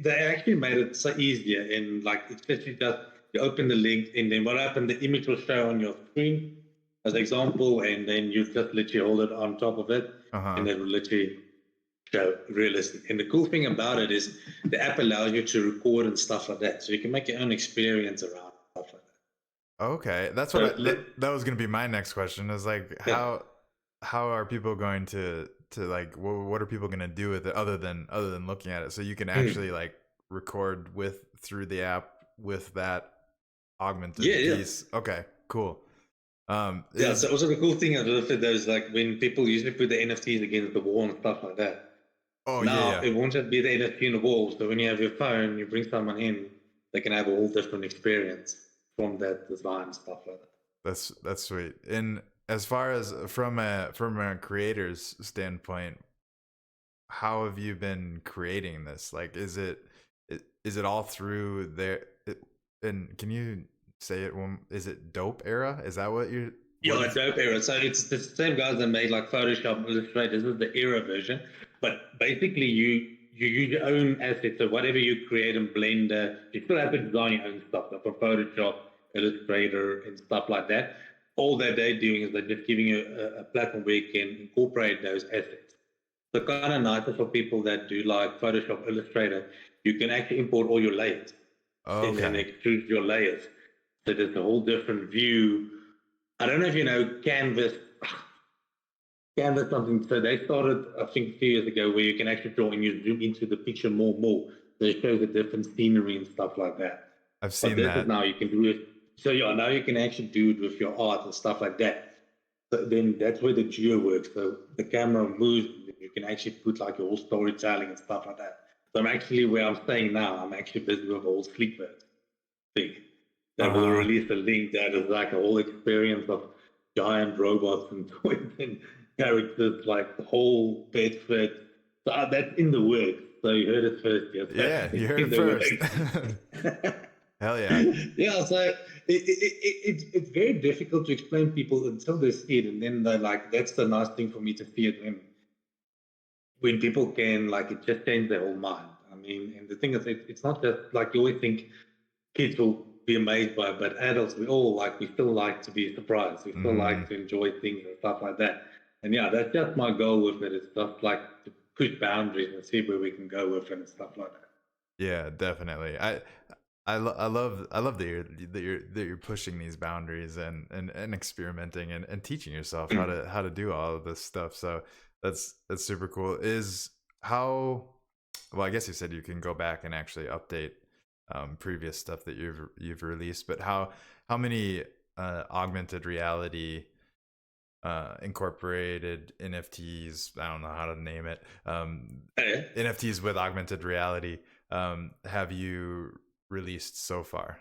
S2: they actually made it so easier, and like it's literally just you open the link, and then what happened, the image will show on your screen as an example, and then you just literally hold it on top of it,
S1: Uh-huh.
S2: and it will literally show realistic. And the cool thing about it is the app allows you to record and stuff like that, so you can make your own experience around stuff like that.
S1: Okay, that's what
S2: So
S1: that was gonna be my next question. Is like
S2: yeah.
S1: how are people going to like what are people gonna do with it other than looking at it? So you can actually like record with through the app with that
S2: Yeah,
S1: augmented
S2: yeah.
S1: piece. Okay, cool.
S2: Yeah, so
S1: Is
S2: also the cool thing I love it those like when people usually put the NFTs against the wall and stuff like that.
S1: oh yeah
S2: Now
S1: yeah.
S2: it won't just be the NFT on the wall. So when you have your phone, you bring someone in, they can have a whole different experience from that design and stuff like that.
S1: That's sweet. And as far as from a creator's standpoint, how have you been creating this? Like, is it all through there? And can you say it? Is it Dope Era? Is that what you what
S2: Yeah,
S1: it's?
S2: dope era. So it's the same guys that made like Photoshop, Illustrator. This is the era version. But basically, you use your own assets. So whatever you create in Blender, you still have to design your own stuff, like for Photoshop, Illustrator, and stuff like that. All that they're doing is they're just giving you a platform where you can incorporate those assets. So kind of nicer for people that do like Photoshop, Illustrator. You can actually import all your layers and then
S1: Okay.
S2: extrude your layers. So there's a whole different view. I don't know if you know Canvas. Canvas something. So they started, I think, a few years ago, where you can actually draw and you zoom into the picture more. So it shows the different scenery and stuff like that.
S1: I've
S2: But
S1: seen
S2: this is
S1: that.
S2: now you can do it. So yeah, now you can actually do it with your art and stuff like that. So then that's where the geo works. So the camera moves. You can actually put like your whole storytelling and stuff like that. So I'm actually where I'm staying now. I'm actually busy with a whole Sleepbird thing
S1: Uh
S2: that will
S1: huh.
S2: release a link that is like a whole experience of giant robots and toys and characters, like the whole Bedford. So that's in the works. So you heard it first, yes.
S1: Yeah, you
S2: It's
S1: heard
S2: in
S1: it
S2: the
S1: first.
S2: works.
S1: Hell yeah.
S2: Yeah, so it's very difficult to explain people until they see it, and then they're like, that's the nice thing for me to see it when people can like it just change their whole mind. I mean, and the thing is, it's not just like you always think kids will be amazed by it, but adults, we still like to be surprised. We still
S1: Hmm.
S2: like to enjoy things and stuff like that. And yeah, that's just my goal with it. It's just like to push boundaries and see where we can go with it and stuff like that.
S1: Yeah, definitely. I love that you're pushing these boundaries and experimenting and teaching yourself how to do all of this stuff. So that's super cool. Is how well, I guess you said you can go back and actually update previous stuff that you've released, but how many augmented reality incorporated NFTs, I don't know how to name it,
S2: Yeah.
S1: NFTs with augmented reality have you released so far?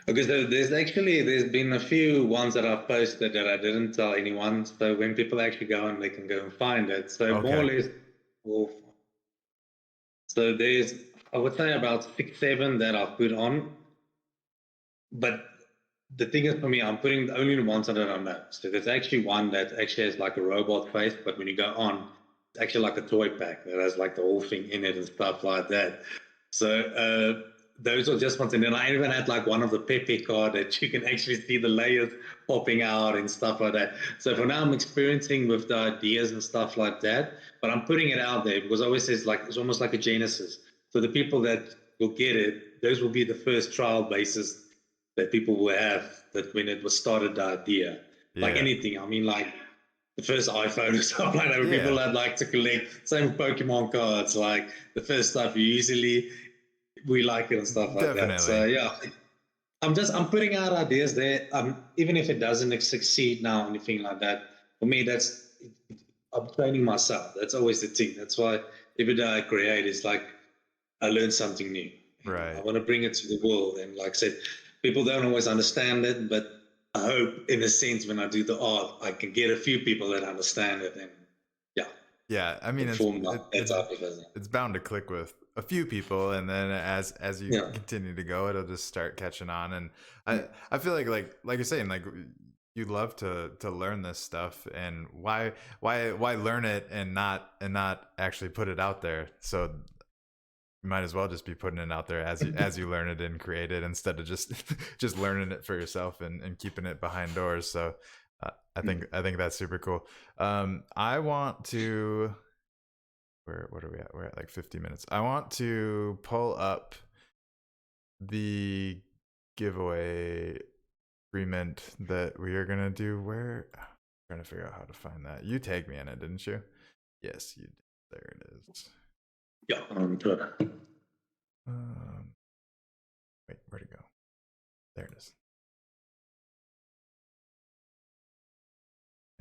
S2: Okay, so there's been a few ones that I've posted that I didn't tell anyone. So when people actually go on, they can go and find it. So more or
S1: Okay.
S2: less, well, so there's I would say about 6, 7 that I've put on. But the thing is, for me, I'm putting only the ones that I know. So there's actually one that actually has like a robot face, but when you go on, it's actually like a toy pack that has like the whole thing in it and stuff like that. So those are just ones. And then I even had like one of the Pepe card that you can actually see the layers popping out and stuff like that. So for now, I'm experimenting with the ideas and stuff like that, but I'm putting it out there because I always say it's almost like a Genesis. So the people that will get it, those will be the first trial basis that people will have that when it was started the idea. Like
S1: Yeah.
S2: anything, I mean, like the first iPhone or something like that, where people
S1: Yeah.
S2: that like to collect, same with Pokemon cards, like the first stuff usually we like it and stuff like that. So
S1: Definitely.
S2: yeah, I'm putting out ideas there. Even if it doesn't succeed now, anything like that, for me I'm training myself. That's always the thing. That's why every day I create is like I learn something new. And I
S1: Right.
S2: want to bring it to the world. And like I said, people don't always understand it, but I hope, in a sense, when I do the art, I can get a few people that understand it. And yeah,
S1: Yeah, I mean,
S2: to form like that type of business.
S1: it's bound to click with a few people, and then as you
S2: Yeah.
S1: continue to go, it'll just start catching on. And
S2: Mm.
S1: I feel like you're saying, like you love to learn this stuff, and why learn it and not actually put it out there? So you might as well just be putting it out there as you learn it and create it, instead of just just learning it for yourself and keeping it behind doors. So
S2: Mm.
S1: I think that's super cool. I want to, what are we at? We're at like 50 minutes. I want to pull up the giveaway agreement that we are gonna do. Where I'm trying to figure out how to find that. You tagged me in it, didn't you? Yes, you did. There it is.
S2: Yeah, on Twitter.
S1: Wait, where'd it go? There it is.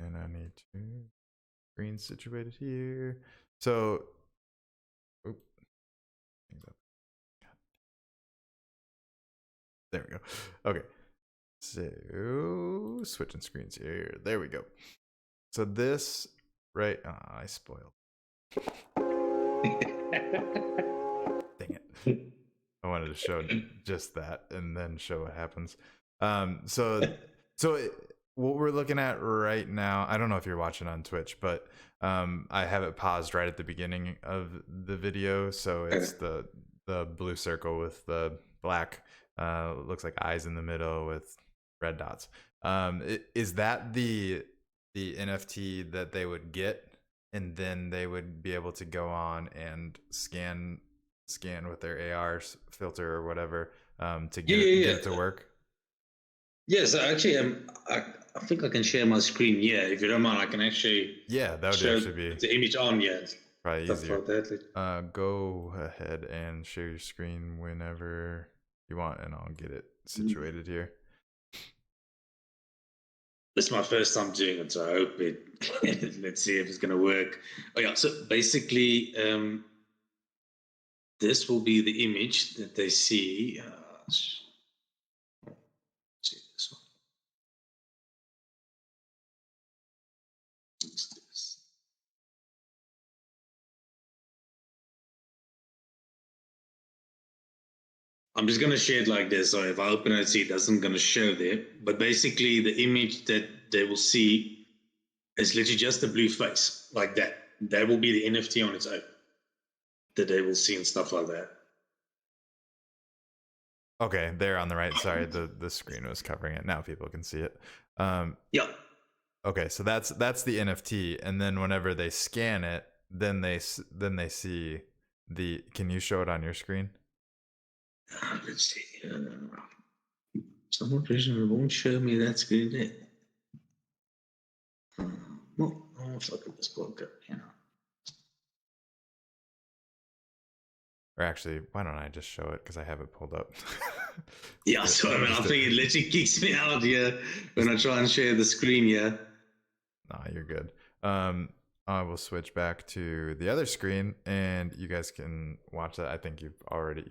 S1: And I need to screen situated here. So, oop, there we go. Okay, so switching screens here. There we go. So this, right? I spoiled. Dang it. I wanted to show just that and then show what happens. So what we're looking at right now, I don't know if you're watching on Twitch, but I have it paused right at the beginning of the video. So it's the blue circle with the black, looks like eyes in the middle with red dots. Is that the NFT that they would get, and then they would be able to go on and scan with their AR filter or whatever, to
S2: Yeah, yeah,
S1: get
S2: yeah.
S1: it to work?
S2: Yeah, so actually, I think I can share my screen. Yeah, if you don't mind, I can actually
S1: Yeah, that would
S2: show
S1: actually be
S2: the image on. Yeah,
S1: probably
S2: stuff
S1: easier.
S2: like that.
S1: Go ahead and share your screen whenever you want, and I'll get it
S2: Mm.
S1: situated here.
S2: This is my first time doing it, so I hope it. Let's see if it's going to work. Oh yeah, so basically, this will be the image that they see. Let's see this one. What's this? I'm just going to share it like this. So if I open it, see, it doesn't going to show there. But basically, the image that they will see is literally just a blue face, like that. That will be the NFT on its own that they will see and stuff like that.
S1: Okay, there on the right. Sorry, the screen was covering it. Now people can see it.
S2: Yeah.
S1: Okay, so that's the NFT, and then whenever they scan it, then they see the. Can you show it on your screen?
S2: Let's see. Someone reason won't show me that screen there. Well, oh, fuck it, this broke up. Yeah.
S1: Or actually, why don't I just show it, because I have it pulled up.
S2: Yeah, sorry, man. I think it literally kicks me out here when I try and share the screen. Yeah.
S1: Nah, you're good. I will switch back to the other screen, and you guys can watch that. I think you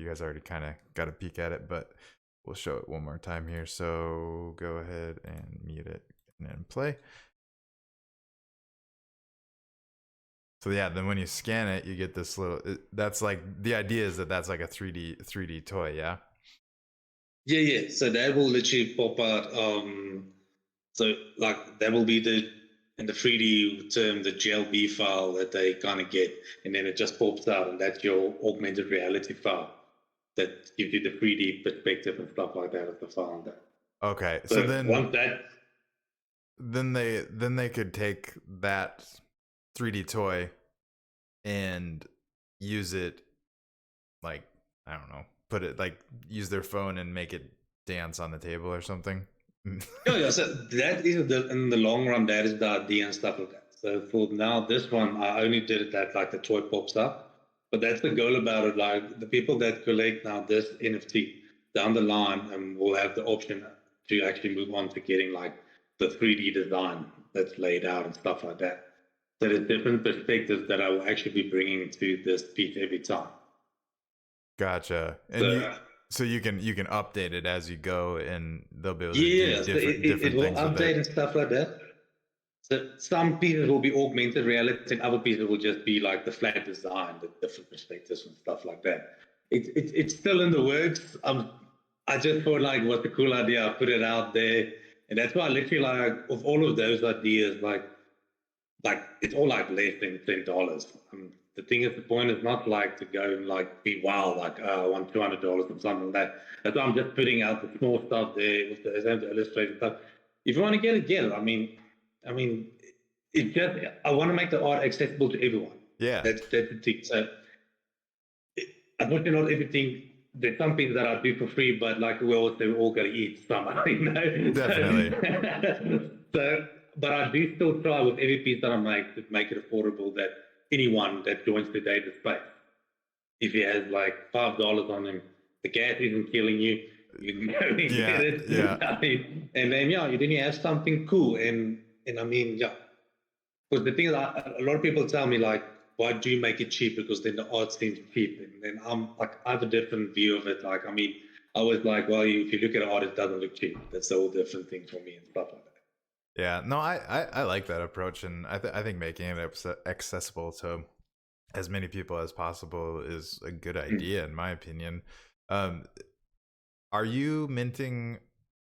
S1: guys already kind of got a peek at it, but we'll show it one more time here. So go ahead and mute it and then play. So yeah, then when you scan it, you get this little. That's like, the idea is that that's like a 3D toy, yeah.
S2: Yeah, yeah. So that will literally pop out. So like that will be the in the 3D term the GLB file that they kind of get, and then it just pops out, and that's your augmented reality file that gives you the 3D perspective and stuff like that of the file. And that.
S1: Okay, so
S2: So once that,
S1: then they could take that 3D toy and use it, like, I don't know, put it, like, use their phone and make it dance on the table or something.
S2: yeah, yeah. So that is in the long run, that is the idea and stuff like that. So for now, this one, I only did it that like the toy pops up, but that's the goal about it. Like the people that collect now this NFT down the line, will have the option to actually move on to getting like the 3D design that's laid out and stuff like that. So there's different perspectives that I will actually be bringing to this piece every time.
S1: Gotcha. And
S2: So
S1: so you can update it as you go, and they'll be able to do
S2: yeah, so it will
S1: different things with
S2: update
S1: it.
S2: and stuff like that. So some pieces will be augmented reality, and other pieces will just be like the flat design, the different perspectives and stuff like that. It's still in the works. I just thought like what's a cool idea. I put it out there, and that's why I literally like of all of those ideas, like it's all like less than $10. The thing is, the point is not like to go and like be wild, like I want $200 or something like that. That's why I'm just putting out the small stuff there with the illustrated stuff. If you want to get it. I mean, it just I want to make the art accessible to everyone.
S1: Yeah,
S2: That's the thing. So unfortunately, not everything. There's some things that I do for free, but like we all got to eat somehow,
S1: definitely.
S2: So, but I do still try with every piece that I make to make it affordable that anyone that joins the data space, if he has like $5 on him, the gas isn't killing you. You can go and
S1: Yeah,
S2: get it.
S1: yeah.
S2: I mean, and then then you have something cool, and I mean, yeah. Because the thing is, a lot of people tell me like, why do you make it cheap? Because then the art seems cheap, and then I'm like, I have a different view of it. Like, I mean, I was like, well, if you look at art, it doesn't look cheap. That's a whole different thing for me and stuff like that.
S1: Yeah, no, I like that approach, and I think making it accessible to as many people as possible is a good idea, in my opinion. Um, are you minting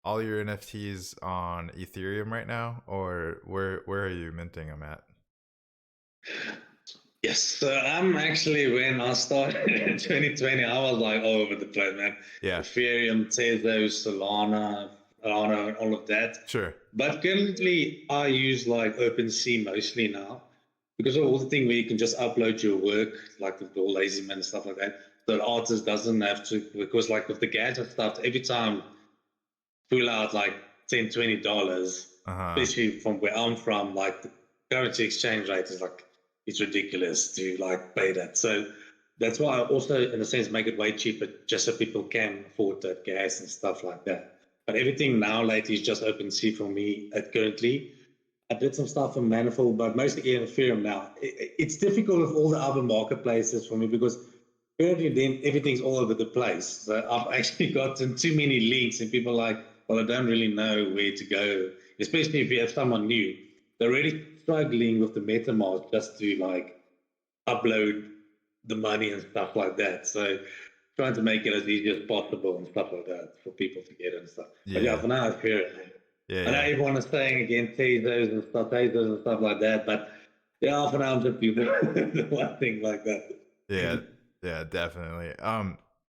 S1: all your NFTs on Ethereum right now, or where are you minting them at?
S2: Yes, so I'm actually when I started in 2020, I was like all over the place, man.
S1: Yeah,
S2: Ethereum, Tezos, Solana, and all of that.
S1: sure.
S2: But currently, I use like OpenSea mostly now because of all the thing where you can just upload your work, like with all Lazyman and stuff like that. So the artist doesn't have to, because like with the gadget stuff, every time pull out like $10, $20,
S1: Uh-huh.
S2: especially from where I'm from, like the currency exchange rate is like, it's ridiculous to like pay that. So that's why I also, in a sense, make it way cheaper just so people can afford that gas and stuff like that. But everything now lately is just OpenSea for me at currently. I did some stuff on Manifold, but mostly in Ethereum now. It's difficult with all the other marketplaces for me because currently then everything's all over the place. So I've actually gotten too many links, and people are like, well, I don't really know where to go, especially if you have someone new. They're really struggling with the MetaMask just to like upload the money and stuff like that. So trying to make it as easy as possible and stuff like that for people to get and stuff. But yeah,
S1: Yeah,
S2: for now it's fair.
S1: yeah,
S2: I know
S1: yeah,
S2: everyone is saying again Tezos and stuff like that, but yeah, for now I'm just doing the one thing like that.
S1: yeah, yeah, definitely.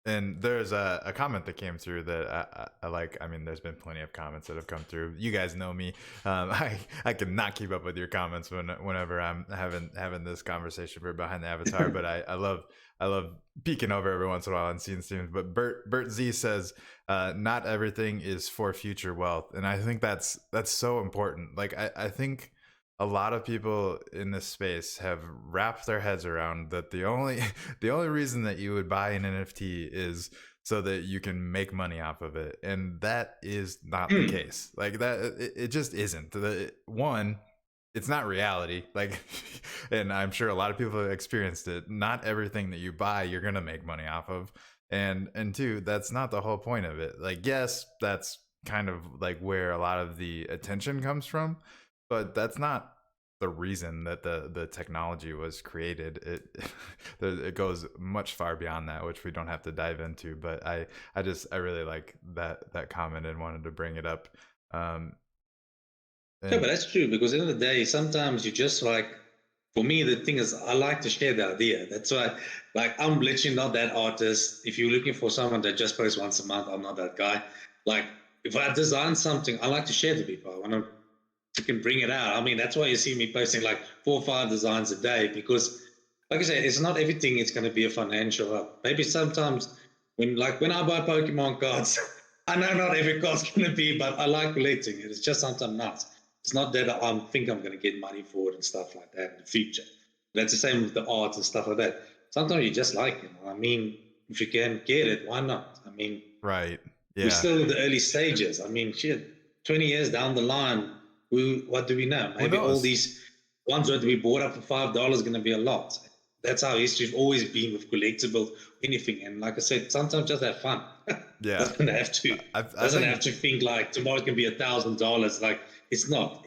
S1: And there's a comment that came through that I like. I mean, there's been plenty of comments that have come through. You guys know me. I cannot keep up with your comments whenever I'm having this conversation for behind the avatar. But I love peeking over every once in a while and seeing streams. But Bert Z says, not everything is for future wealth, and I think that's so important. Like I think a lot of people in this space have wrapped their heads around that the only the only reason that you would buy an NFT is so that you can make money off of it, and that is not the case. Like that, it just isn't. One, it's not reality. Like, and I'm sure a lot of people have experienced it. Not everything that you buy you're gonna make money off of, and two, that's not the whole point of it. Like, yes, that's kind of like where a lot of the attention comes from, but that's not the reason that the technology was created. It goes much far beyond that, which we don't have to dive into. But I really like that comment and wanted to bring it up.
S2: Yeah, but
S1: And
S2: that's true because at the end of the day, sometimes you just like, for me, the thing is, I like to share the idea. That's why, like, I'm literally not that artist. If you're looking for someone that just posts once a month, I'm not that guy. Like, if I design something, I like to share to people. I want to can bring it out. I mean, that's why you see me posting like 4 or 5 designs a day because, like I said, it's not everything. It's going to be a financial help. Maybe sometimes when I buy Pokemon cards, I know not every card's going to be, but I like collecting it. It's just sometimes nuts. It's not that I think I'm going to get money for it and stuff like that in the future. That's the same with the art and stuff like that. Sometimes you just like it. I mean, if you can get it, why not? I mean,
S1: right,
S2: we're
S1: yeah.
S2: still in the early stages. I mean, shit, 20 years down the line, what do we know?
S1: Who
S2: Maybe all
S1: knows?
S2: these ones that we bought up for $5 going to be a lot. That's how history's always been with collectibles, anything. And like I said, sometimes just have fun.
S1: Yeah,
S2: Doesn't have to.
S1: I
S2: Doesn't have
S1: think
S2: to think like tomorrow can be $1,000. Like it's not.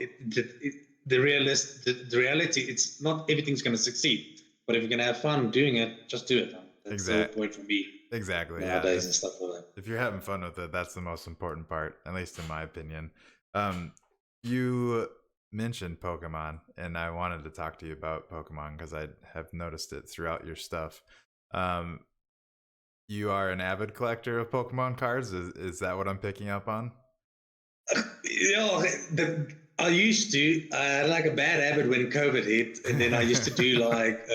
S2: the reality, it's not everything's going to succeed. But if you're going to have fun doing it, just do it. That's the whole
S1: Exact.
S2: point for me
S1: Exactly. Yeah.
S2: nowadays and stuff like that.
S1: If you're having fun with it, that's the most important part, at least in my opinion. You mentioned Pokemon, and I wanted to talk to you about Pokemon because I have noticed it throughout your stuff. Um, you are an avid collector of Pokemon cards. Is that what I'm picking up on?
S2: Yeah, I used to. I had like a bad habit when COVID hit, and then I used to do like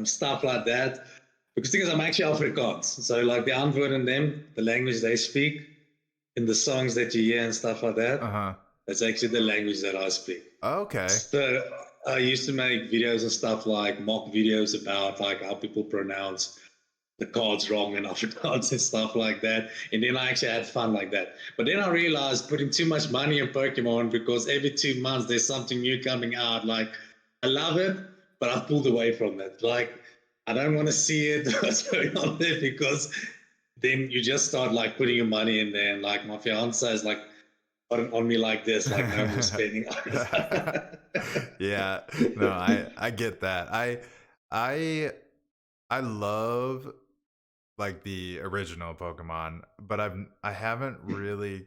S2: stuff like that. Because the thing is, I'm actually Afrikaans, so like the antwoord in them, the language they speak, in the songs that you hear and stuff like that,
S1: Uh-huh.
S2: that's actually the language that I speak.
S1: Okay.
S2: So I used to make videos and stuff like mock videos about like how people pronounce the cards wrong in Afrikaans and stuff like that. And then I actually had fun like that. But then I realized putting too much money in Pokemon because every 2 months there's something new coming out. Like I love it, but I pulled away from it. Like I don't want to see it what's going on there because then you just start like putting your money in there. And like my fiance is like on me like this, like no more spending.
S1: Yeah. No, I get that. I I love like the original Pokemon, but I haven't really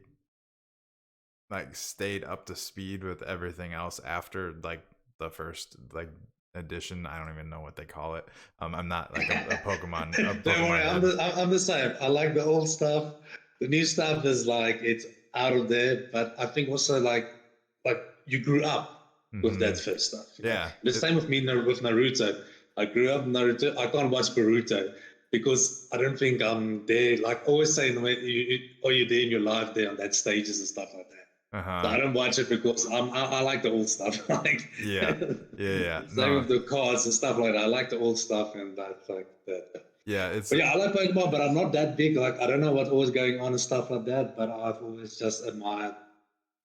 S1: like stayed up to speed with everything else after like the first like edition. I don't even know what they call it. I'm not like a
S2: Don't worry,
S1: Pokemon head.
S2: I'm the same. I like the old stuff. The new stuff is like it's out of there, but I think also like you grew up with that
S1: Hmm.
S2: first stuff. You know,
S1: Yeah.
S2: the same with me with Naruto. I grew up Naruto. I can't watch Boruto because I don't think I'm there. Like always saying, are you there in your life there on that stages and stuff like that. So I
S1: Uh-huh.
S2: don't watch it because I like the old stuff. Like
S1: Yeah. Yeah, yeah.
S2: same
S1: No.
S2: with the cards and stuff like that. I like the old stuff and that like that.
S1: Yeah, it's
S2: But yeah, I like Pokemon, but I'm not that big. Like I don't know what's always going on and stuff like that. But I've always just admired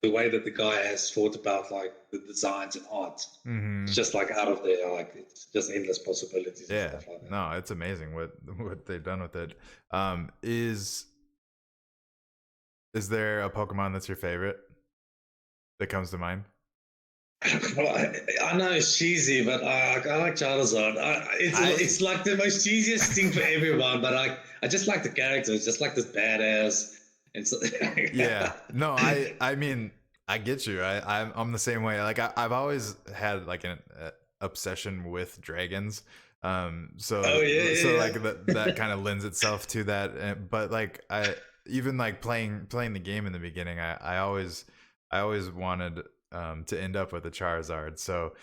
S2: the way that the guy has thought about like the designs and art. It's
S1: mhm.
S2: just like out of there. Like it's just endless possibilities and
S1: Yeah.
S2: stuff like that.
S1: No, it's amazing what what they've done with it. Is there a Pokemon that's your favorite that comes to mind?
S2: Well, I know it's cheesy, but I like Charizard.
S1: I
S2: It's like the most cheesiest thing for everyone, but I just like the character. It's just like this badass. And so,
S1: Yeah. No, I mean, I get you. I'm the same way. Like I've always had like an obsession with dragons.
S2: oh yeah,
S1: So
S2: yeah,
S1: like that kind of lends itself to that. But like I even like playing the game in the beginning, I always wanted to end up with a Charizard. So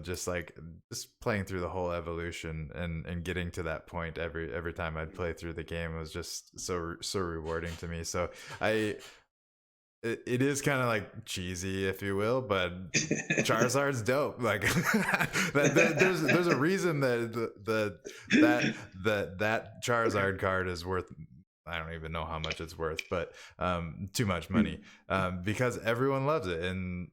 S1: just like just playing through the whole evolution and getting to that point every time I'd play through the game was just so rewarding to me. So I it is kind of like cheesy, if you will, but Charizard's dope. Like there's a reason that that Charizard card is worth. I don't even know how much it's worth, but too much
S2: yeah.
S1: money because everyone loves it, and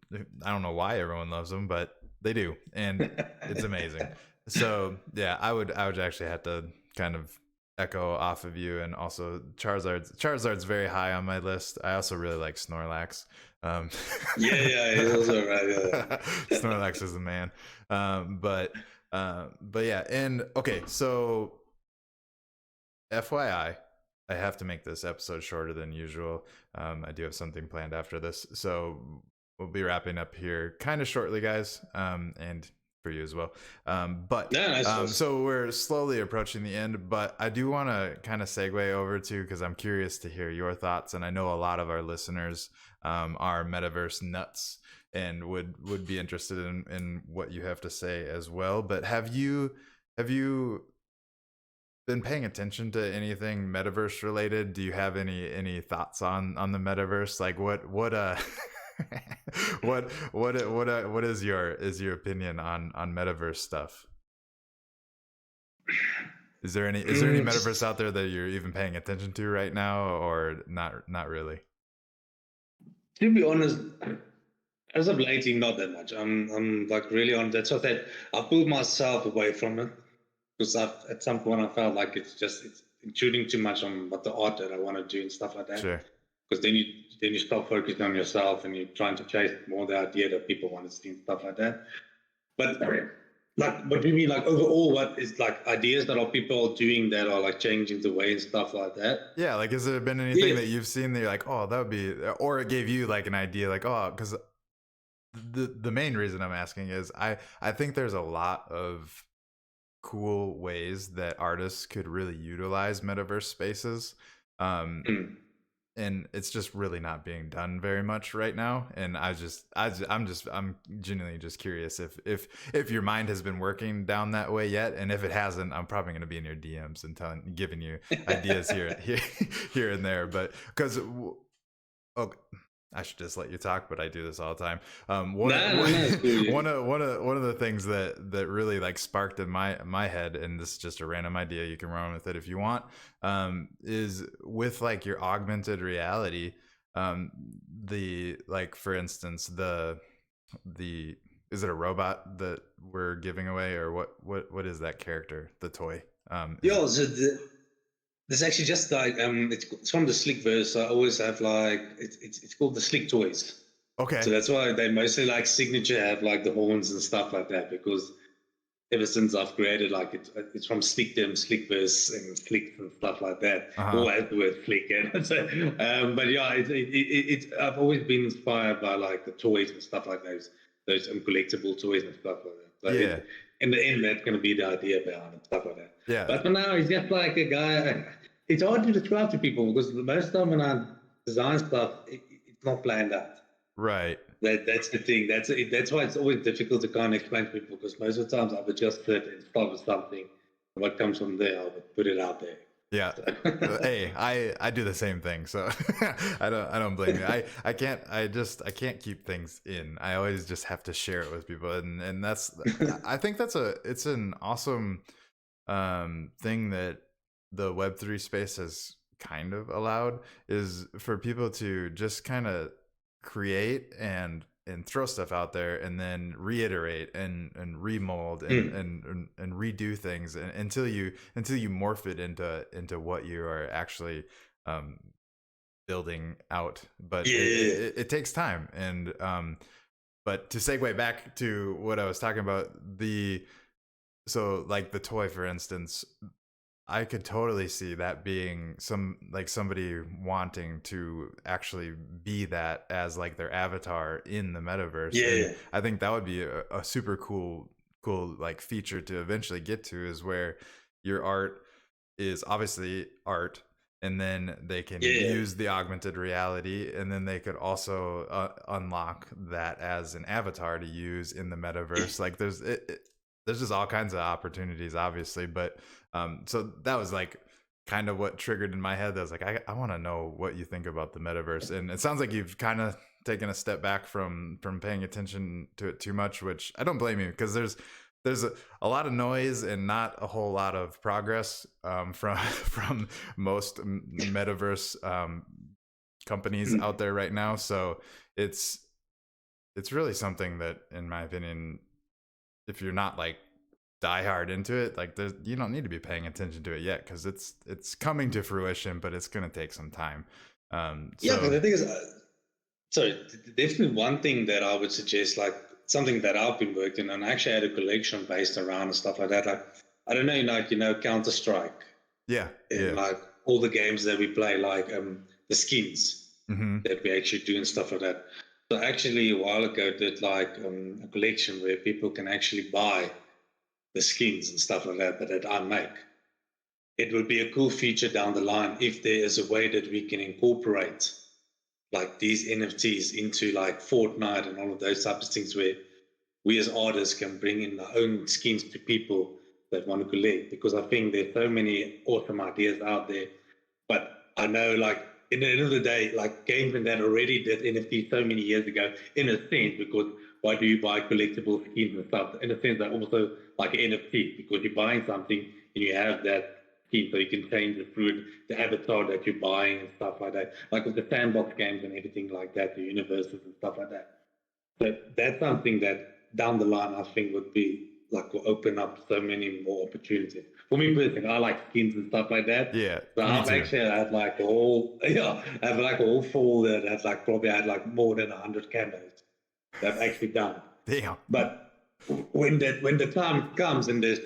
S1: I don't know why everyone loves them, but they do, and it's amazing. So yeah, I would actually have to kind of echo off of you, and also Charizard's very high on my list. I also really like Snorlax. Um,
S2: Yeah, yeah, it's also right. Yeah.
S1: Snorlax is the man. But yeah, and okay, so FYI, I have to make this episode shorter than usual. I do have something planned after this, so we'll be wrapping up here kind of shortly, guys, and for you as well.
S2: No, nice.
S1: So we're slowly approaching the end, but I do want to kind of segue over to because I'm curious to hear your thoughts, and I know a lot of our listeners are metaverse nuts and would be interested in what you have to say as well. But have you been paying attention to anything metaverse related? Do you have any thoughts on the metaverse? Like what what is your opinion on metaverse stuff? Is there any
S2: Mm,
S1: metaverse out there that you're even paying attention to right now, or not really?
S2: to be honest, as of lately, not that much. I'm like really on that. So that I pulled myself away from it because at some point I felt like it's intruding too much on what the art that I want to do and stuff like that.
S1: Sure.
S2: because then you stop focusing on yourself and you're trying to chase more the idea that people want to see and stuff like that. But like, what do you mean, like overall, what is like ideas that are people doing that are like changing the way and stuff like that?
S1: Yeah, like, has there been anything
S2: Yeah,
S1: that you've seen that you're like, "Oh, that would be," or it gave you, like, an idea, like, "Oh," because the main reason I'm asking is I think there's a lot of cool ways that artists could really utilize metaverse spaces. Um,
S2: mm,
S1: and it's just really not being done very much right now. And I'm genuinely just curious if your mind has been working down that way yet, and if it hasn't, I'm probably going to be in your DMs and giving you ideas here and there. But because okay, I should just let you talk, but I do this all the time.
S2: no, no, no, cool, yeah.
S1: One of the things that really like sparked in my head, and this is just a random idea, you can run with it if you want, is with like your augmented reality, um, the like for instance the is it a robot that we're giving away, or what is that character, the toy? Is it
S2: Yeah, so there's actually just like it's from the Slick verse. I always have like it's called the Slick toys. So
S1: okay?
S2: that's why they mostly like signature have like the horns and stuff like that because ever since I've created like it's from Slick them, Slick verse and Slick and stuff like that.
S1: Uh-huh.
S2: All has the word Slick in it. So, but yeah, I've always been inspired by like the toys and stuff like those collectible toys and stuff like that. So
S1: Yeah,
S2: in the end, that's going to be the idea behind it, stuff like that.
S1: yeah,
S2: But for now, he's just like a guy. It's hard to describe to people because most of the time when I design stuff, it's not planned out.
S1: right.
S2: That's the thing. That's why it's always difficult to kind of explain to people because most of the times I would just sit and start with something. And what comes from there, I would put it out there.
S1: Yeah.
S2: So.
S1: Hey, I do the same thing, so I don't blame you. I can't keep things in. I always just have to share it with people, and that's I think it's an awesome thing that the Web3 space has kind of allowed, is for people to just kind of create and throw stuff out there and then reiterate and remold
S2: Mm.
S1: and redo things, until you morph it into what you are actually um building out. But
S2: Yeah,
S1: it takes time. And but to segue back to what I was talking about, so like the toy, for instance, I could totally see that being somebody wanting to actually be that as like their avatar in the metaverse. And
S2: yeah,
S1: I think that would be a super cool like feature to eventually get to, is where your art is obviously art, and then they can
S2: yeah,
S1: use the augmented reality, and then they could also unlock that as an avatar to use in the metaverse. Like there's just all kinds of opportunities, obviously. But so that was like kind of what triggered in my head. That was like, I want to know what you think about the metaverse. And it sounds like you've kind of taken a step back from paying attention to it too much, which I don't blame you, because there's a lot of noise and not a whole lot of progress from from most metaverse companies
S2: Mm.
S1: out there right now. So it's it's really something that, in my opinion, if you're not like diehard into it, like you don't need to be paying attention to it yet, because it's coming to fruition, but it's gonna take some time.
S2: yeah. Because
S1: So
S2: the thing is, so definitely one thing that I would suggest, like something that I've been working on. I actually had a collection based around and stuff like that. Like I don't know, like Counter Strike
S1: yeah,
S2: and
S1: yeah,
S2: like all the games that we play, like the skins
S1: mm-hmm,
S2: that we actually do and stuff like that. So actually, a while ago, did like a collection where people can actually buy the skins and stuff like that I make. It would be a cool feature down the line if there is a way that we can incorporate like these NFTs into like Fortnite and all of those types of things where we as artists can bring in our own skins to people that want to collect. Because I think there's so many awesome ideas out there. But I know, like, in the end of the day, like games and that already did NFT so many years ago, in a sense, because why do you buy collectible skins and stuff? In a sense, they're also like an NFT because you're buying something and you have that skin, so you can change the fruit, the avatar that you're buying and stuff like that. Like with the sandbox games and everything like that, the universes and stuff like that. But that's something that down the line I think would be like will open up so many more opportunities. For me personally, I like skins and stuff like that.
S1: Yeah,
S2: So
S1: me
S2: I've
S1: too.
S2: actually had like a whole I have like a whole folder that like probably had like more than 100 candidates that I've actually done.
S1: Damn.
S2: But when the time comes and there's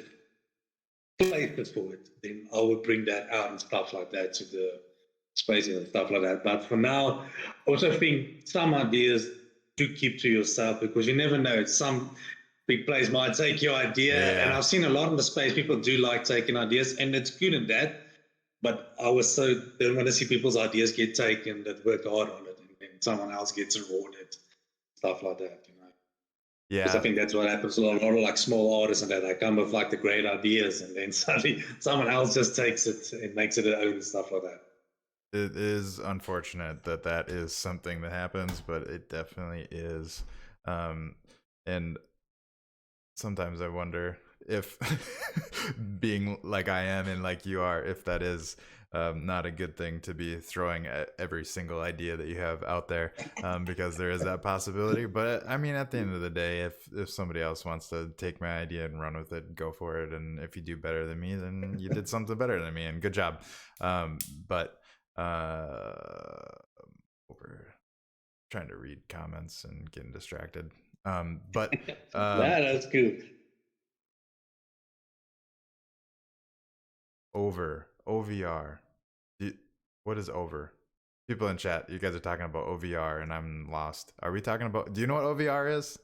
S2: places for it, then I would bring that out and stuff like that to the spaces and stuff like that. But for now, I also think some ideas do keep to yourself because you never know. Some big place might take your idea, and
S1: Yeah.
S2: I've seen a lot in the space. People do like taking ideas, and it's good in that. But I was so don't want to see people's ideas get taken that work hard on it, and then someone else gets rewarded, stuff like that. You know. Because I
S1: Yeah.
S2: think that's what happens to a lot of like small artists and that they come with like the great ideas and then suddenly someone else just takes it and makes it their own and stuff like that.
S1: It is unfortunate that that is something that happens, but it definitely is. Um, and sometimes I wonder if being like I am and like you are, if that is not a good thing to be throwing at every single idea that you have out there, because there is that possibility. But I mean, at the end of the day, if somebody else wants to take my idea and run with it, go for it. And if you do better than me, then you did something better than me, and good job. But over trying to read comments and getting distracted. But
S2: Nah, that's good.
S1: Over OVR. What is over? People in chat, you guys are talking about OVR and I'm lost. Are we talking about, do you know what OVR is?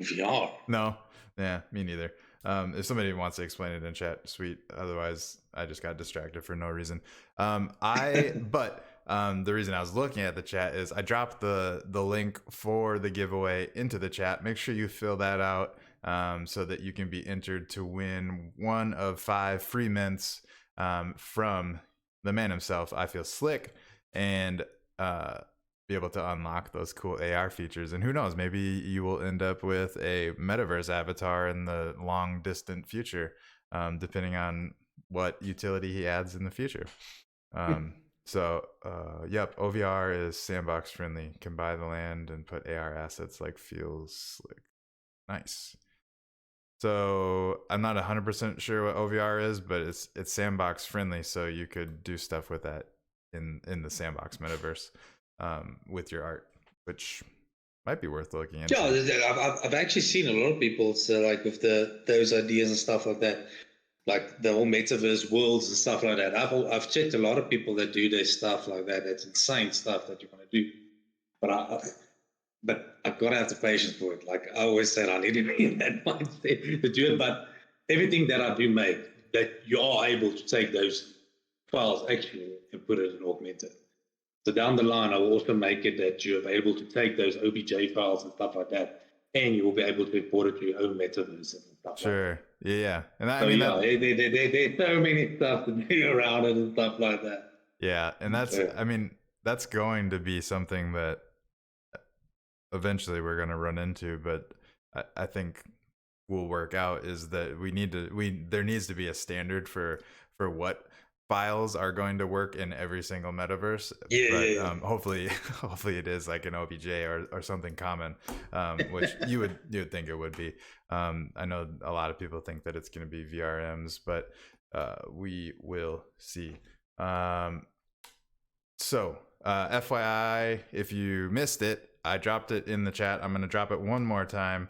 S2: VR.
S1: No. Yeah, me neither. If somebody wants to explain it in chat, sweet. Otherwise, I just got distracted for no reason. The reason I was looking at the chat is I dropped the link for the giveaway into the chat. Make sure you fill that out, so that you can be entered to win one of 5 free mints, from the man himself, I Feel Slick, and be able to unlock those cool AR features. And who knows, maybe you will end up with a metaverse avatar in the long distant future, depending on what utility he adds in the future. Yep, OVR is sandbox friendly. Can buy the land and put AR assets like Feels Slick. Nice. So I'm not 100% sure what OVR is, but it's sandbox friendly, so you could do stuff with that in the sandbox metaverse, with your art, which might be worth looking into.
S2: Yeah, I've actually seen a lot of people so like with those ideas and stuff like that, like the whole metaverse worlds and stuff like that. I've checked a lot of people that do their stuff like that. That's insane stuff that you want to do. But I've got to have the patience for it. Like I always said, I need to be in that mindset to do it. But everything that I do make, that you are able to take those files actually and put it in augmented. So down the line, I will also make it that you're able to take those OBJ files and stuff like that, and you will be able to import it to your own metaverse and stuff like that.
S1: Sure. Yeah. And I
S2: So
S1: mean
S2: yeah,
S1: that.
S2: there's so many stuff to do around it and stuff like that.
S1: Yeah, and that's.
S2: So,
S1: I mean, that's going to be something that eventually we're going to run into, but I think will work out is that there needs to be a standard for what files are going to work in every single metaverse.
S2: yeah,
S1: But
S2: yeah,
S1: hopefully hopefully it is like an OBJ or something common, which you would think it would be. I know a lot of people think that it's going to be VRMs, but we will see. FYI, if you missed it, I dropped it in the chat. I'm going to drop it one more time,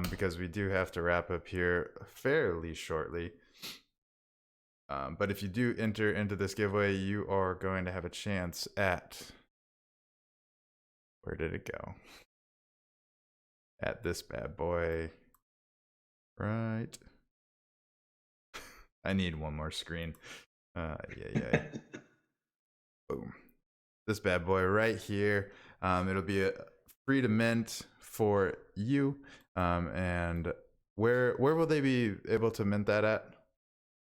S1: because we do have to wrap up here fairly shortly. But if you do enter into this giveaway, you are going to have a chance at, where did it go? At this bad boy. Right. I need one more screen. Yeah. Boom. This bad boy right here. It'll be free to mint for you. And where will they be able to mint that at?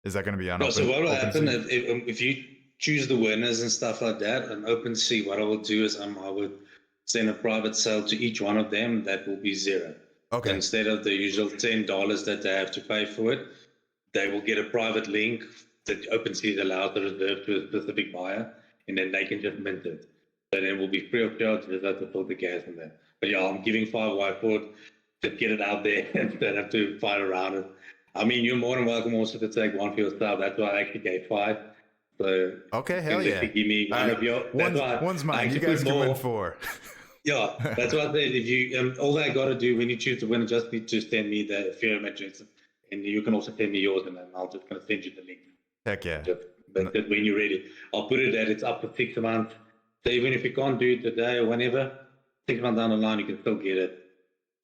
S1: Is that going to be on
S2: No, so what will happen
S1: OpenSea?
S2: if you choose the winners and stuff like that on OpenSea? What I will do is I would send a private sale to each one of them. That will be zero. So
S1: Okay.
S2: instead of the usual $10 that they have to pay for it, they will get a private link that OpenSea allows to reserve to a specific buyer, and then they can just mint it. So then it will be free of charge. Just have to put the gas in there. But yeah, I'm giving 5 white for it. just get it out there and don't have to fight around it. I mean, you're more than welcome also to take one for yourself. That's why I actually gave 5. So
S1: Okay,
S2: you
S1: hell
S2: can
S1: yeah.
S2: literally give me
S1: All
S2: one
S1: right,
S2: of your. That's
S1: one's
S2: why
S1: one's
S2: I
S1: mine. You
S2: actually put
S1: guys can win
S2: more.
S1: 4.
S2: Yeah, that's what I said. If you all I got to do when you choose to win, just need to send me the Ethereum address, and you can also send me yours, and then I'll just gonna send you the link.
S1: Heck yeah.
S2: Just but just when you're ready, I'll put it that it's up for 6 months. So even if you can't do it today or whenever, 6 months down the line, you can still get it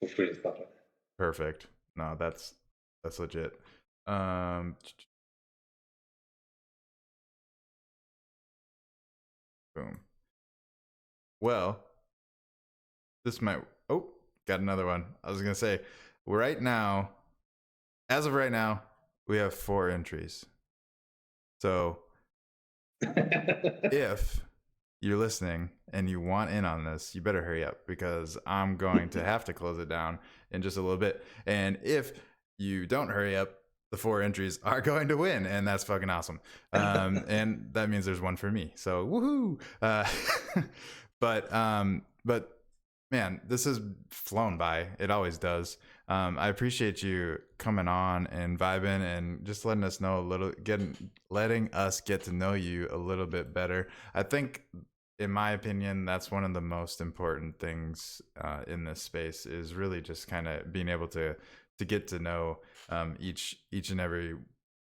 S2: for free and stuff like that.
S1: Perfect. No, that's legit. Um, boom. Well, this might. Oh, got another one. I was gonna say, right now, as of right now, we have 4 entries. So if you're listening and you want in on this, you better hurry up because I'm going to have to close it down in just a little bit. And if you don't hurry up, the 4 entries are going to win, and that's fucking awesome. And that means there's one for me. So woohoo! But man, this has flown by. It always does. I appreciate you coming on and vibing and just letting us know letting us get to know you a little bit better. I think, in my opinion, that's one of the most important things in this space is really just kind of being able to get to know each and every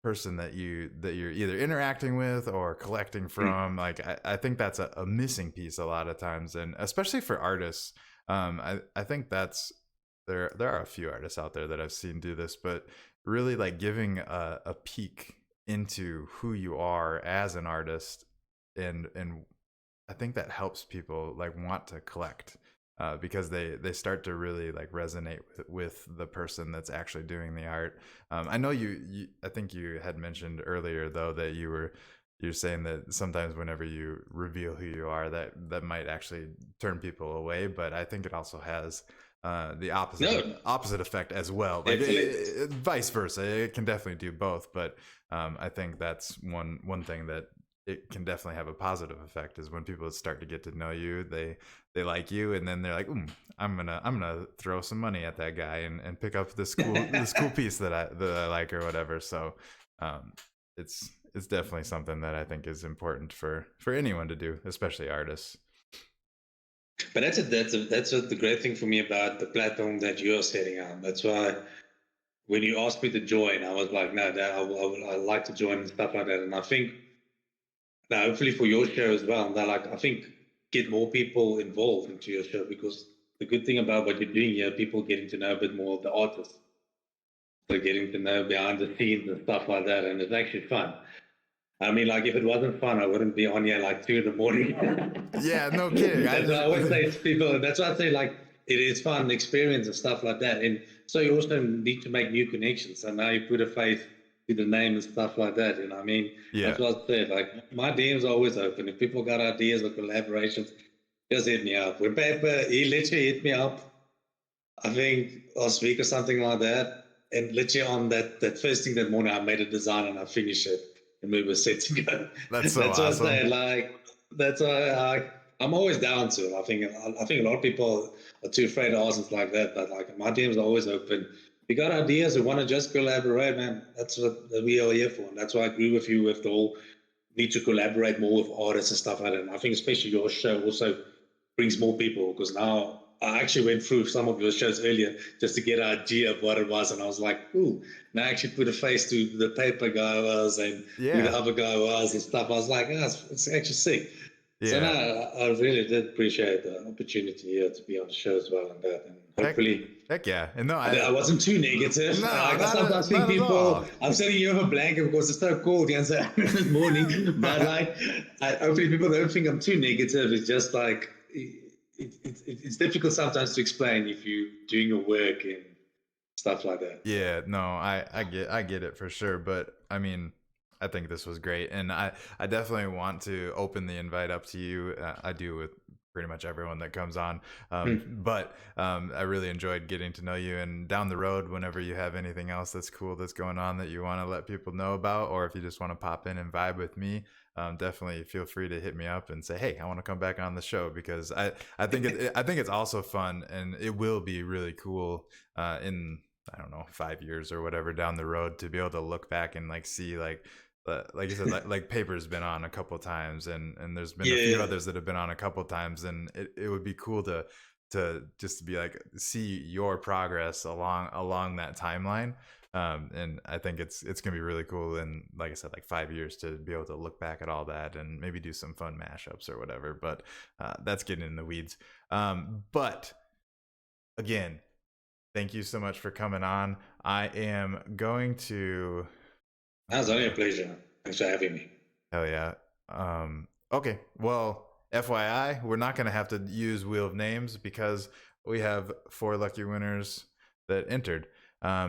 S1: person that you're either interacting with or collecting from. Like I think that's a missing piece a lot of times, and especially for artists. I think that's there are a few artists out there that I've seen do this, but really like giving a peek into who you are as an artist, and I think that helps people like want to collect because they start to really like resonate with the person that's actually doing the art. I know I think you had mentioned earlier though that you're saying that sometimes whenever you reveal who you are, that might actually turn people away. But I think it also has the
S2: No,
S1: opposite effect as well. Like
S2: definitely.
S1: vice versa, it can definitely do both. But I think that's one thing that it can definitely have a positive effect is when people start to get to know you, they like you, and then they're like, I'm gonna throw some money at that guy and pick up this cool piece that I like or whatever. So it's definitely something that I think is important for anyone to do, especially artists.
S2: But that's the great thing for me about the platform that you're setting up. That's why when you asked me to join, I was like, no, I like to join and stuff like that. And I think now, hopefully for your show as well, that like I think get more people involved into your show because the good thing about what you're doing here, people getting to know a bit more of the artists, so getting to know behind the scenes and stuff like that, and it's actually fun. I mean, like if it wasn't fun, I wouldn't be on here like 2 in the morning.
S1: Yeah, no kidding.
S2: That's why I always say to people. That's why I say like it is fun experience and stuff like that. And so you also need to make new connections. So now you put a face to the name and stuff like that. You know, what I mean,
S1: Yeah,
S2: that's what I said. Like my DMs are always open. If people got ideas or collaborations, just hit me up. When Pepper, he literally hit me up. I think last week or something like that. And literally on that first thing that morning, I made a design and I finished it, and we were set to go.
S1: that's so
S2: That's what I
S1: awesome.
S2: say. Like that's why I'm always down to it. I think a lot of people are too afraid to ask us like that, but like my DMs are always open. If you got ideas or want to just collaborate, man, that's what we are here for. And that's why I agree with you with the whole need to collaborate more with artists and stuff like that. And I think especially your show also brings more people because now I actually went through some of your shows earlier just to get an idea of what it was, and I was like, "Ooh!" Now I actually put a face to the paper guy was and who the
S1: Yeah,
S2: other guy was and stuff. I was like, "Ah, it's actually sick." So now
S1: yeah.
S2: I really did appreciate the opportunity here to be on the show as well and that, and
S1: Heck,
S2: hopefully
S1: heck yeah. And no,
S2: I wasn't too negative.
S1: no,
S2: I sometimes think
S1: not at all.
S2: people, I'm setting you up a blanket because it's so cold the answer this morning. But like, hopefully people don't think I'm too negative. It's just like, it's difficult sometimes to explain if you're doing your work and stuff like that. So.
S1: Yeah, no, I get it for sure, but I mean, I think this was great, and I definitely want to open the invite up to you. I do with pretty much everyone that comes on.
S2: Hmm.
S1: I really enjoyed getting to know you. And down the road, whenever you have anything else that's cool that's going on that you want to let people know about, or if you just want to pop in and vibe with me, definitely feel free to hit me up and say, "Hey, I want to come back on the show," because I think it's also fun, and it will be really cool in, I don't know, 5 years or whatever down the road, to be able to look back and like see like you said, like Paper's been on a couple times, and there's been a few
S2: Yeah.
S1: others that have been on a couple times, and it would be cool to just be like, see your progress along that timeline. And I think it's gonna be really cool, and like I said, like 5 years, to be able to look back at all that and maybe do some fun mashups or whatever. But that's getting in the weeds. But again, thank you so much for coming on. I am going to
S2: That's only a pleasure. Thanks for having me.
S1: Hell yeah. Okay. Well, FYI, we're not going to have to use Wheel of Names because we have 4 lucky winners that entered.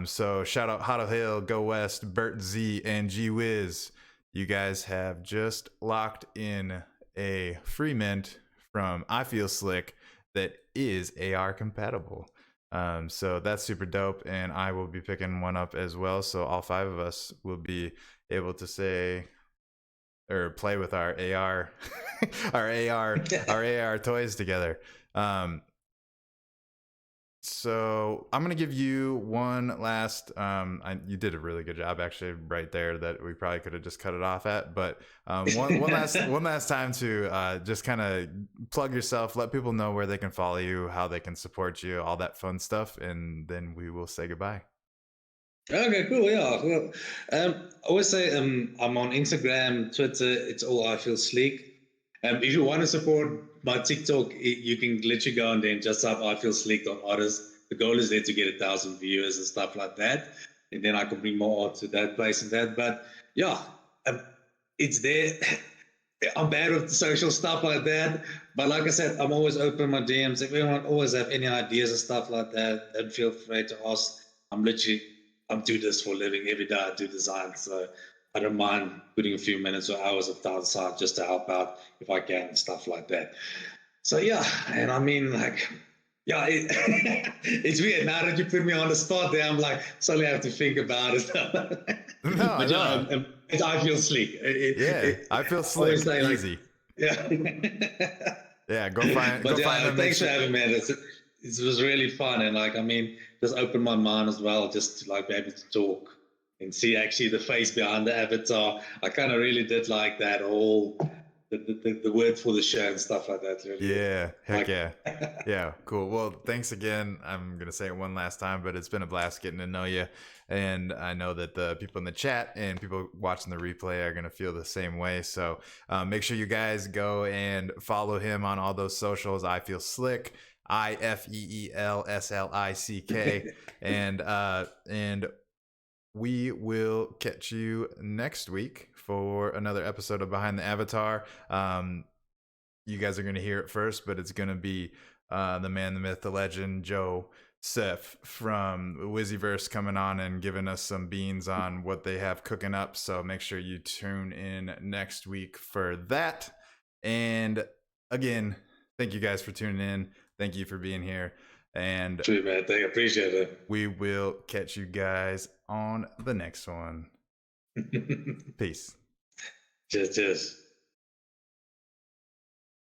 S1: So shout out Hot Hill, Go West, Bert Z, and G Wiz. You guys have just locked in a free mint from IFEELSLICK that is AR compatible. So that's super dope, and I will be picking one up as well. So all 5 of us will be able to say or play with our AR, our AR toys together. So I'm gonna give you one last. You did a really good job, actually, right there. That we probably could have just cut it off at, but one last time to just kind of plug yourself, let people know where they can follow you, how they can support you, all that fun stuff, and then we will say goodbye.
S2: Okay, cool. Yeah. Well, I always say I'm on Instagram, Twitter. It's all I feel sleek. If you want to support my TikTok, you can literally go on there and just type I feel sleek on artists. The goal is there to get 1,000 viewers and stuff like that, and then I can bring more art to that place and that. But yeah, um, it's there. I'm bad with social stuff like that. But like I said, I'm always open my DMs. If anyone always have any ideas and stuff like that, then feel free to ask. I'm literally, I'm do this for a living. Every day I do design. So I don't mind putting a few minutes or hours of time aside just to help out if I can and stuff like that. So yeah, and I mean like, yeah, it's weird now that you put me on the spot there. I'm like suddenly I have to think about it.
S1: No,
S2: But yeah,
S1: no,
S2: I feel sleek.
S1: yeah, I feel
S2: I always
S1: slick,
S2: say like,
S1: easy.
S2: yeah.
S1: Yeah,
S2: But
S1: go find
S2: yeah,
S1: them. Make
S2: thanks for
S1: sure.
S2: having me. It was really fun, and like I mean, just opened my mind as well, just to like be able to talk and see actually the face behind the avatar. I kind of really did like that whole the word for the show and stuff like that. Really
S1: Yeah, heck
S2: like.
S1: yeah. Yeah, cool. Well, thanks again. I'm going to say it one last time, but it's been a blast getting to know you. And I know that the people in the chat and people watching the replay are going to feel the same way. So make sure you guys go and follow him on all those socials. I Feel Slick, IFEELSLICK. And we will catch you next week for another episode of Behind the Avatar. You guys are going to hear it first, but it's going to be the man, the myth, the legend, Joe Seth from Wizzyverse coming on and giving us some beans on what they have cooking up. So make sure you tune in next week for that. And again, thank you guys for tuning in. Thank you for being here. And
S2: True, man. I appreciate
S1: we will catch you guys on the next one.
S2: it.
S1: Peace.
S2: Cheers, cheers.